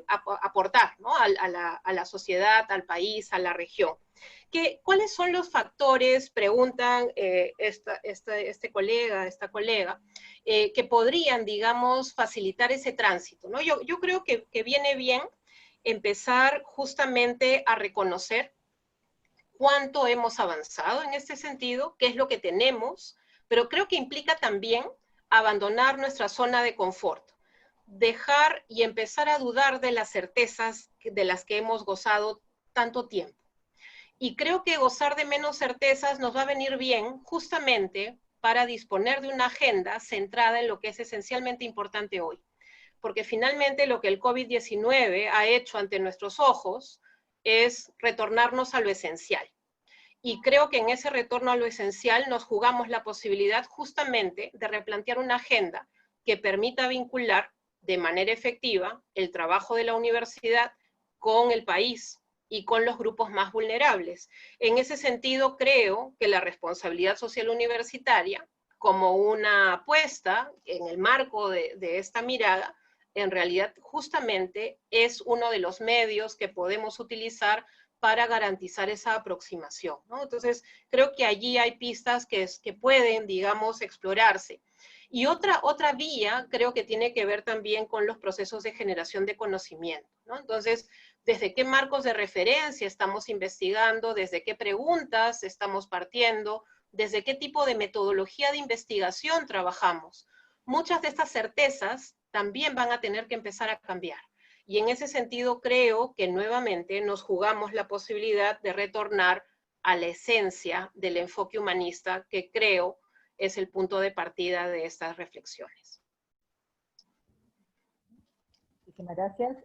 aportar, ¿no? a la sociedad, al país, a la región. ¿Cuáles son los factores, preguntan este colega, esta colega, que podrían, digamos, facilitar ese tránsito, ¿no? Yo creo que viene bien empezar justamente a reconocer cuánto hemos avanzado en este sentido, qué es lo que tenemos, pero creo que implica también abandonar nuestra zona de confort, dejar y empezar a dudar de las certezas de las que hemos gozado tanto tiempo. Y creo que gozar de menos certezas nos va a venir bien justamente para disponer de una agenda centrada en lo que es esencialmente importante hoy. Porque finalmente lo que el COVID-19 ha hecho ante nuestros ojos es retornarnos a lo esencial. Y creo que en ese retorno a lo esencial nos jugamos la posibilidad justamente de replantear una agenda que permita vincular de manera efectiva el trabajo de la universidad con el país y con los grupos más vulnerables. En ese sentido, creo que la responsabilidad social universitaria, como una apuesta en el marco de esta mirada, en realidad justamente es uno de los medios que podemos utilizar para garantizar esa aproximación, ¿no? Entonces, creo que allí hay pistas que pueden, digamos, explorarse. Y otra vía creo que tiene que ver también con los procesos de generación de conocimiento, ¿no? Entonces, ¿desde qué marcos de referencia estamos investigando? ¿Desde qué preguntas estamos partiendo? ¿Desde qué tipo de metodología de investigación trabajamos? Muchas de estas certezas también van a tener que empezar a cambiar. Y en ese sentido creo que nuevamente nos jugamos la posibilidad de retornar a la esencia del enfoque humanista, que creo es el punto de partida de estas reflexiones. Muchísimas gracias.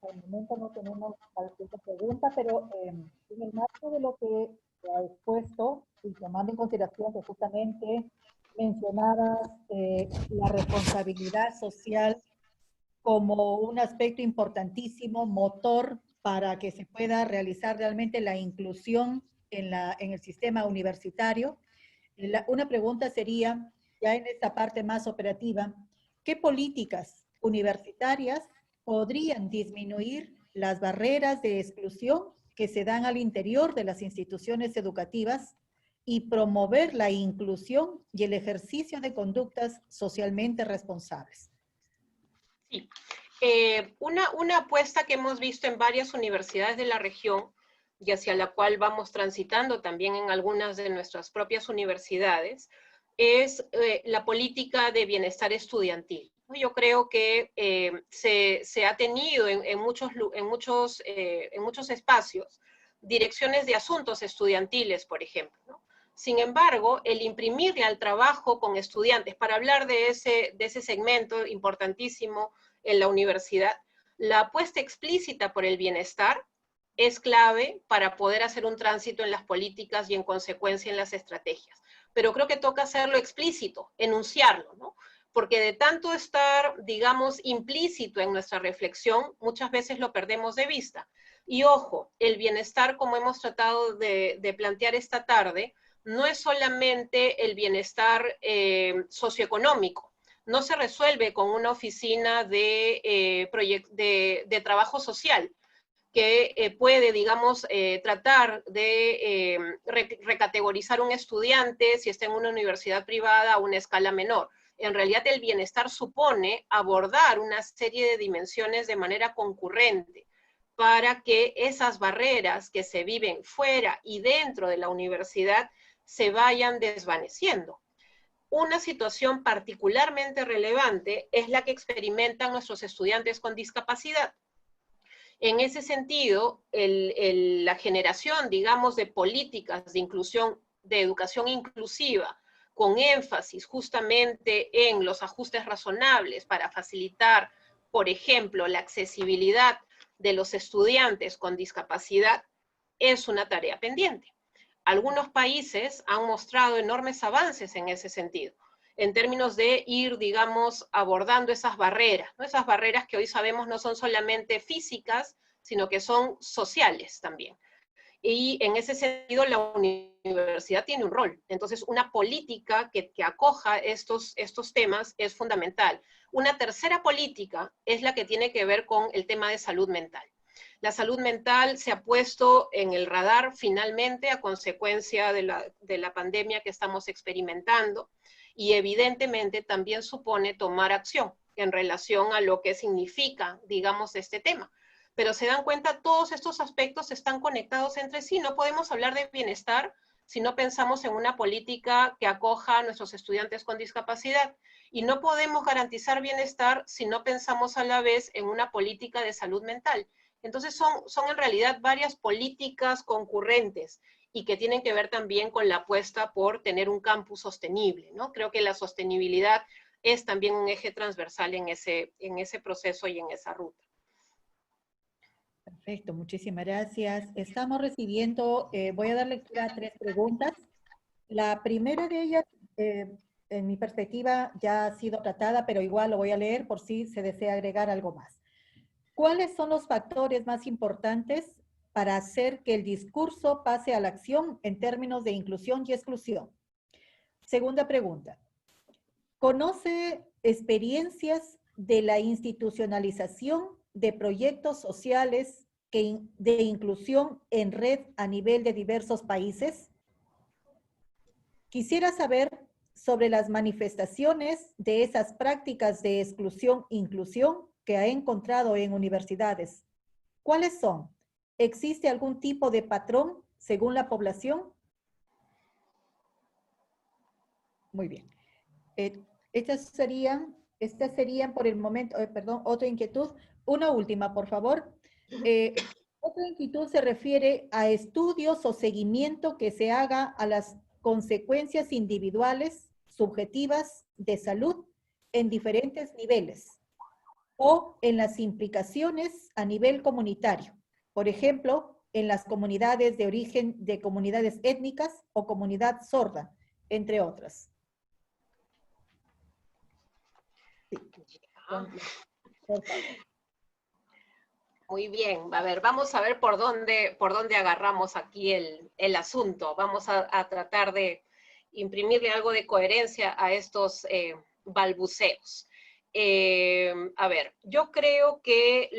Al momento no tenemos alguna pregunta, pero en el marco de lo que se ha expuesto, y tomando en consideración que justamente mencionabas la responsabilidad social como un aspecto importantísimo, motor para que se pueda realizar realmente la inclusión en el sistema universitario. Una pregunta sería, ya en esta parte más operativa, ¿qué políticas universitarias podrían disminuir las barreras de exclusión que se dan al interior de las instituciones educativas y promover la inclusión y el ejercicio de conductas socialmente responsables? Sí. Una apuesta que hemos visto en varias universidades de la región y hacia la cual vamos transitando también en algunas de nuestras propias universidades, es la política de bienestar estudiantil. Yo creo que se ha tenido en muchos espacios direcciones de asuntos estudiantiles, por ejemplo, ¿no? Sin embargo, el imprimirle al trabajo con estudiantes, para hablar de ese segmento importantísimo en la universidad, la apuesta explícita por el bienestar es clave para poder hacer un tránsito en las políticas y en consecuencia en las estrategias. Pero creo que toca hacerlo explícito, enunciarlo, ¿no? Porque de tanto estar, digamos, implícito en nuestra reflexión, muchas veces lo perdemos de vista. Y ojo, el bienestar, como hemos tratado de plantear esta tarde, no es solamente el bienestar socioeconómico, no se resuelve con una oficina de trabajo social que puede, digamos, tratar de recategorizar un estudiante si está en una universidad privada a una escala menor. En realidad el bienestar supone abordar una serie de dimensiones de manera concurrente para que esas barreras que se viven fuera y dentro de la universidad se vayan desvaneciendo. Una situación particularmente relevante es la que experimentan nuestros estudiantes con discapacidad. En ese sentido, la generación, digamos, de políticas de inclusión, de educación inclusiva, con énfasis justamente en los ajustes razonables para facilitar, por ejemplo, la accesibilidad de los estudiantes con discapacidad, es una tarea pendiente. Algunos países han mostrado enormes avances en ese sentido, en términos de ir, digamos, abordando esas barreras, ¿no? Esas barreras que hoy sabemos no son solamente físicas, sino que son sociales también. Y en ese sentido la universidad tiene un rol. Entonces, una política que acoja estos temas es fundamental. Una tercera política es la que tiene que ver con el tema de salud mental. La salud mental se ha puesto en el radar finalmente a consecuencia de la pandemia que estamos experimentando y evidentemente también supone tomar acción en relación a lo que significa, digamos, este tema. Pero se dan cuenta, todos estos aspectos están conectados entre sí. No podemos hablar de bienestar si no pensamos en una política que acoja a nuestros estudiantes con discapacidad. Y no podemos garantizar bienestar si no pensamos a la vez en una política de salud mental. Entonces son en realidad varias políticas concurrentes y que tienen que ver también con la apuesta por tener un campus sostenible, ¿no? Creo que la sostenibilidad es también un eje transversal en ese proceso y en esa ruta. Perfecto, muchísimas gracias. Estamos recibiendo, voy a dar lectura a 3 preguntas. La primera de ellas, en mi perspectiva, ya ha sido tratada, pero igual lo voy a leer por si se desea agregar algo más. ¿Cuáles son los factores más importantes para hacer que el discurso pase a la acción en términos de inclusión y exclusión? Segunda pregunta. ¿Conoce experiencias de la institucionalización de proyectos sociales de inclusión en red a nivel de diversos países? Quisiera saber sobre las manifestaciones de esas prácticas de exclusión-inclusión que ha encontrado en universidades. ¿Cuáles son? ¿Existe algún tipo de patrón según la población? Muy bien. Estas serían por el momento, perdón, otra inquietud. Una última, por favor. Otra inquietud se refiere a estudios o seguimiento que se haga a las consecuencias individuales, subjetivas, de salud en diferentes niveles o en las implicaciones a nivel comunitario. Por ejemplo, en las comunidades de origen de comunidades étnicas o comunidad sorda, entre otras. Sí. Por favor. Muy bien, a ver, vamos a ver por dónde agarramos aquí el asunto. Vamos a tratar de imprimirle algo de coherencia a estos balbuceos. A ver, yo creo que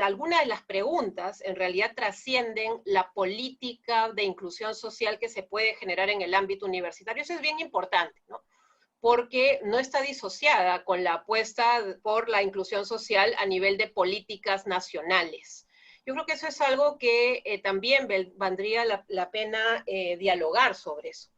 algunas de las preguntas en realidad trascienden la política de inclusión social que se puede generar en el ámbito universitario. Eso es bien importante, ¿no? Porque no está disociada con la apuesta por la inclusión social a nivel de políticas nacionales. Yo creo que eso es algo que también valdría la pena dialogar sobre eso.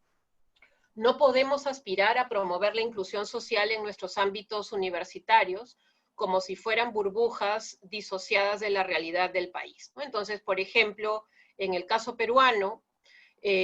No podemos aspirar a promover la inclusión social en nuestros ámbitos universitarios como si fueran burbujas disociadas de la realidad del país, ¿no? Entonces, por ejemplo, en el caso peruano, y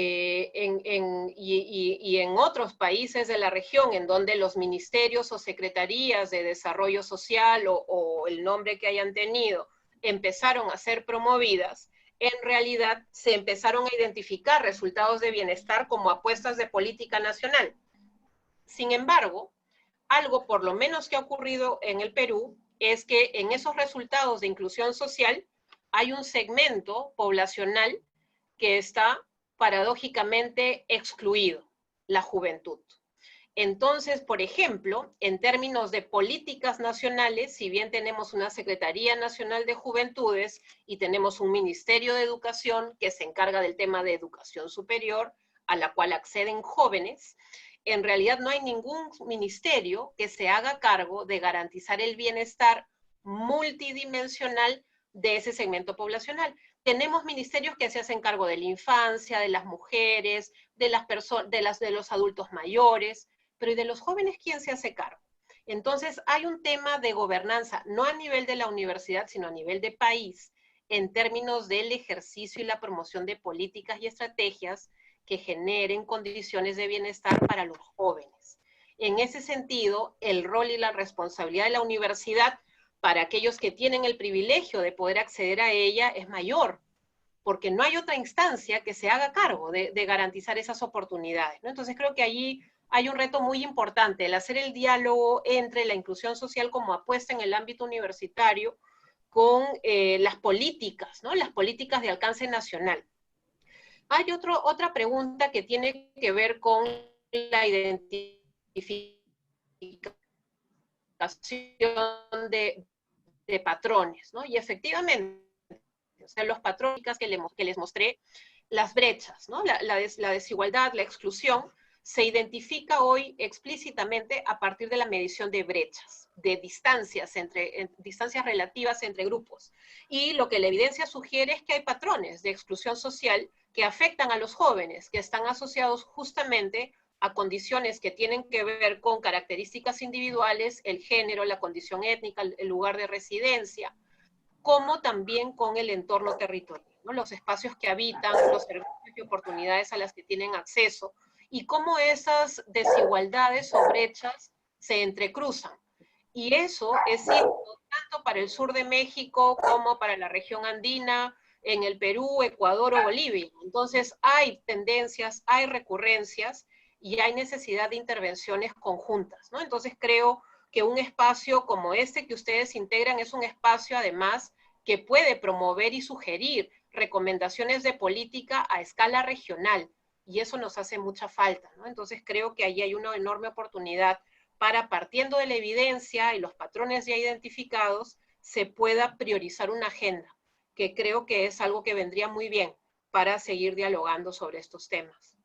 en otros países de la región en donde los ministerios o secretarías de desarrollo social o el nombre que hayan tenido empezaron a ser promovidas, en realidad se empezaron a identificar resultados de bienestar como apuestas de política nacional. Sin embargo, algo por lo menos que ha ocurrido en el Perú es que en esos resultados de inclusión social hay un segmento poblacional que está paradójicamente excluido, la juventud. Entonces, por ejemplo, en términos de políticas nacionales, si bien tenemos una Secretaría Nacional de Juventudes y tenemos un Ministerio de Educación que se encarga del tema de educación superior, a la cual acceden jóvenes, en realidad no hay ningún ministerio que se haga cargo de garantizar el bienestar multidimensional de ese segmento poblacional. Tenemos ministerios que se hacen cargo de la infancia, de las mujeres, de los adultos mayores, pero ¿y de los jóvenes quién se hace cargo? Entonces hay un tema de gobernanza, no a nivel de la universidad, sino a nivel de país, en términos del ejercicio y la promoción de políticas y estrategias que generen condiciones de bienestar para los jóvenes. En ese sentido, el rol y la responsabilidad de la universidad para aquellos que tienen el privilegio de poder acceder a ella es mayor, porque no hay otra instancia que se haga cargo de garantizar esas oportunidades, ¿no? Entonces creo que allí hay un reto muy importante, el hacer el diálogo entre la inclusión social como apuesta en el ámbito universitario con las políticas, ¿no? Las políticas de alcance nacional. Hay otra pregunta que tiene que ver con la identificación de patrones, ¿no? Y efectivamente, o sea, los patrones que les mostré, las brechas, ¿no? La desigualdad, la exclusión, se identifica hoy explícitamente a partir de la medición de brechas, de distancias relativas entre grupos. Y lo que la evidencia sugiere es que hay patrones de exclusión social que afectan a los jóvenes, que están asociados justamente a condiciones que tienen que ver con características individuales, el género, la condición étnica, el lugar de residencia, como también con el entorno territorial, ¿no? Los espacios que habitan, los servicios y oportunidades a las que tienen acceso, y cómo esas desigualdades o brechas se entrecruzan. Y eso es cierto tanto para el sur de México como para la región andina, en el Perú, Ecuador o Bolivia. Entonces hay tendencias, hay recurrencias y hay necesidad de intervenciones conjuntas, ¿no? Entonces creo que un espacio como este que ustedes integran es un espacio además que puede promover y sugerir recomendaciones de política a escala regional, y eso nos hace mucha falta, ¿no? Entonces creo que ahí hay una enorme oportunidad para, partiendo de la evidencia y los patrones ya identificados, se pueda priorizar una agenda, que creo que es algo que vendría muy bien para seguir dialogando sobre estos temas.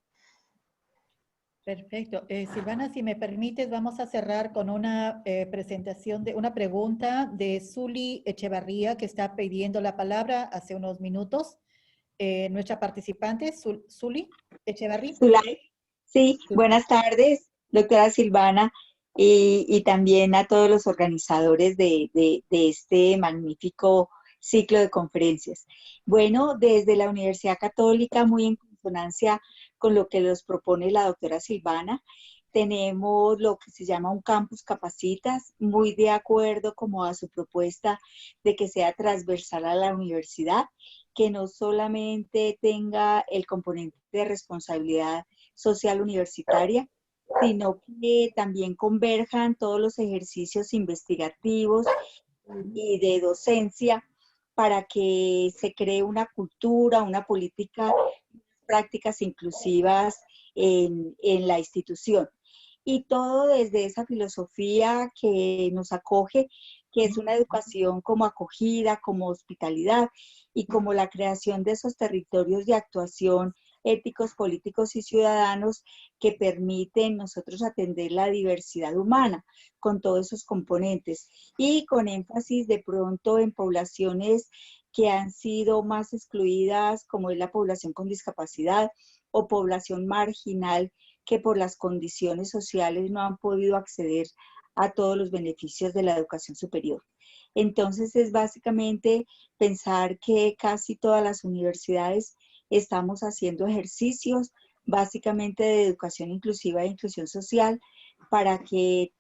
Perfecto. Silvana, si me permites, vamos a cerrar con una presentación de una pregunta de Zuli Echevarría, que está pidiendo la palabra hace unos minutos. Nuestra participante, Zuli Echevarría. Zulay. Sí, buenas tardes, doctora Silvana, y también a todos los organizadores de este magnífico ciclo de conferencias. Bueno, desde la Universidad Católica, muy en consonancia con lo que nos propone la doctora Silvana, tenemos lo que se llama un campus capacitas, muy de acuerdo como a su propuesta de que sea transversal a la universidad, que no solamente tenga el componente de responsabilidad social universitaria, sino que también converjan todos los ejercicios investigativos y de docencia para que se cree una cultura, una política, prácticas inclusivas en la institución. Y todo desde esa filosofía que nos acoge, que es una educación como acogida, como hospitalidad y como la creación de esos territorios de actuación éticos, políticos y ciudadanos que permiten nosotros atender la diversidad humana con todos esos componentes y con énfasis de pronto en poblaciones que han sido más excluidas, como es la población con discapacidad o población marginal que por las condiciones sociales no han podido acceder a todos los beneficios de la educación superior. Entonces es básicamente pensar que casi todas las universidades estamos haciendo ejercicios básicamente de educación inclusiva e inclusión social para que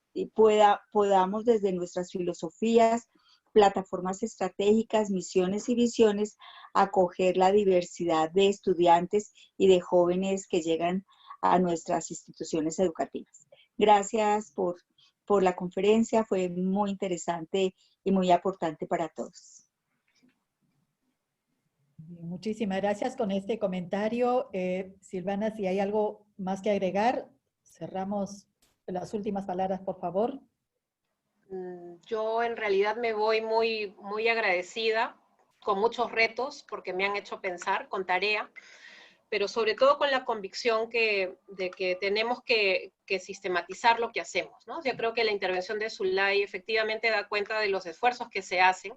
podamos desde nuestras filosofías, plataformas estratégicas, misiones y visiones, acoger la diversidad de estudiantes y de jóvenes que llegan a nuestras instituciones educativas. Gracias por la conferencia, fue muy interesante y muy aportante para todos. Muchísimas gracias con este comentario. Silvana, si hay algo más que agregar, cerramos las últimas palabras, por favor. Yo en realidad me voy muy agradecida, con muchos retos, porque me han hecho pensar, con tarea, pero sobre todo con la convicción de que tenemos que sistematizar lo que hacemos, ¿no? Yo creo que la intervención de Zulay efectivamente da cuenta de los esfuerzos que se hacen,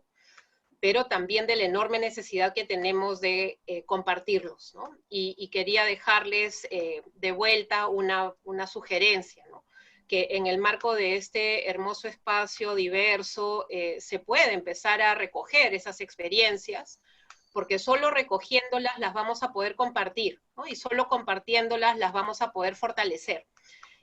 pero también de la enorme necesidad que tenemos de compartirlos, ¿no? Y quería dejarles de vuelta una sugerencia, ¿no? Que en el marco de este hermoso espacio diverso se puede empezar a recoger esas experiencias, porque solo recogiéndolas las vamos a poder compartir, ¿no? Y solo compartiéndolas las vamos a poder fortalecer,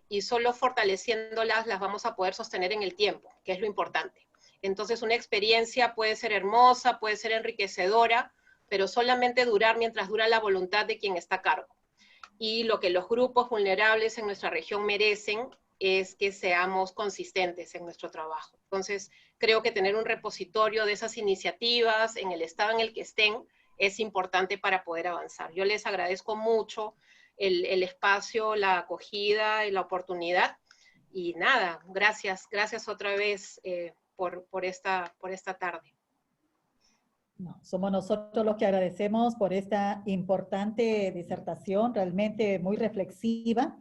y solo fortaleciéndolas las vamos a poder sostener en el tiempo, que es lo importante. Entonces una experiencia puede ser hermosa, puede ser enriquecedora, pero solamente durar mientras dura la voluntad de quien está a cargo. Y lo que los grupos vulnerables en nuestra región merecen es que seamos consistentes en nuestro trabajo. Entonces, creo que tener un repositorio de esas iniciativas en el estado en el que estén es importante para poder avanzar. Yo les agradezco mucho el espacio, la acogida y la oportunidad. Y nada, gracias otra vez por esta tarde. No, somos nosotros los que agradecemos por esta importante disertación, realmente muy reflexiva.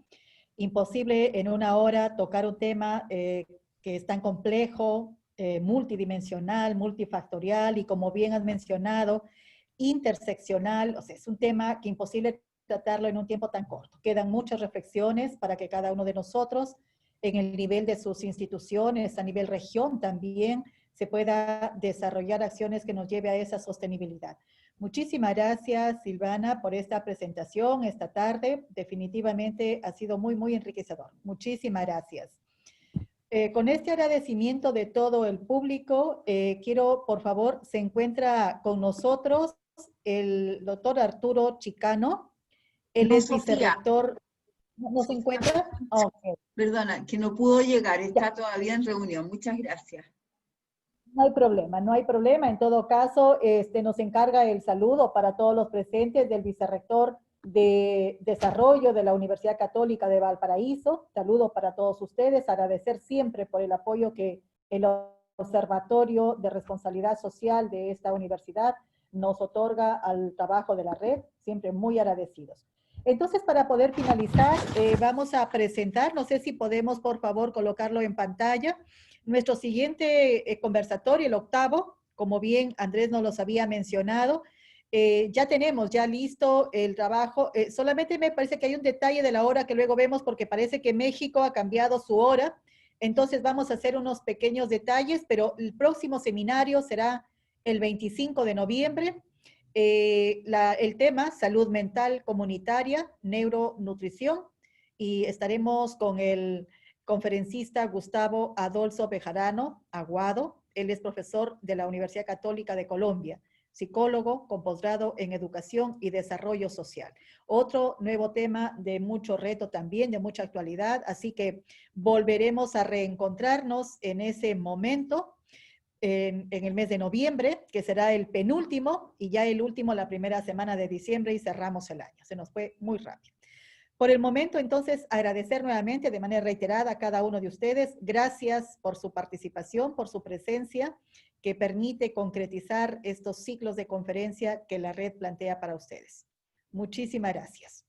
Imposible en una hora tocar un tema que es tan complejo, multidimensional, multifactorial y, como bien has mencionado, interseccional. O sea, es un tema que imposible tratarlo en un tiempo tan corto. Quedan muchas reflexiones para que cada uno de nosotros, en el nivel de sus instituciones, a nivel región también, se pueda desarrollar acciones que nos lleve a esa sostenibilidad. Muchísimas gracias, Silvana, por esta presentación esta tarde. Definitivamente ha sido muy enriquecedor. Muchísimas gracias. Con este agradecimiento de todo el público, quiero, por favor, se encuentra con nosotros el doctor Arturo Chicano. Él No, es Sofía. vicerrector. ¿No se encuentra? Okay. Perdona, que no pudo llegar, está Ya. todavía en reunión. Muchas gracias. No hay problema, no hay problema. En todo caso, nos encarga el saludo para todos los presentes del vicerrector de Desarrollo de la Universidad Católica de Valparaíso. Saludo para todos ustedes, agradecer siempre por el apoyo que el Observatorio de Responsabilidad Social de esta universidad nos otorga al trabajo de la red, siempre muy agradecidos. Entonces, para poder finalizar, vamos a presentar, no sé si podemos, por favor, colocarlo en pantalla, nuestro siguiente conversatorio, el octavo, como bien Andrés nos los había mencionado. Ya tenemos ya listo el trabajo. Solamente me parece que hay un detalle de la hora que luego vemos porque parece que México ha cambiado su hora. Entonces vamos a hacer unos pequeños detalles, pero el próximo seminario será el 25 de noviembre. El tema, salud mental comunitaria, neuronutrición, y estaremos con el conferencista Gustavo Adolfo Bejarano Aguado. Él es profesor de la Universidad Católica de Colombia, psicólogo con posgrado en educación y desarrollo social. Otro nuevo tema de mucho reto también, de mucha actualidad, así que volveremos a reencontrarnos en ese momento, en el mes de noviembre, que será el penúltimo, y ya el último la primera semana de diciembre, y cerramos el año. Se nos fue muy rápido. Por el momento, entonces, agradecer nuevamente de manera reiterada a cada uno de ustedes. Gracias por su participación, por su presencia, que permite concretizar estos ciclos de conferencia que la red plantea para ustedes. Muchísimas gracias.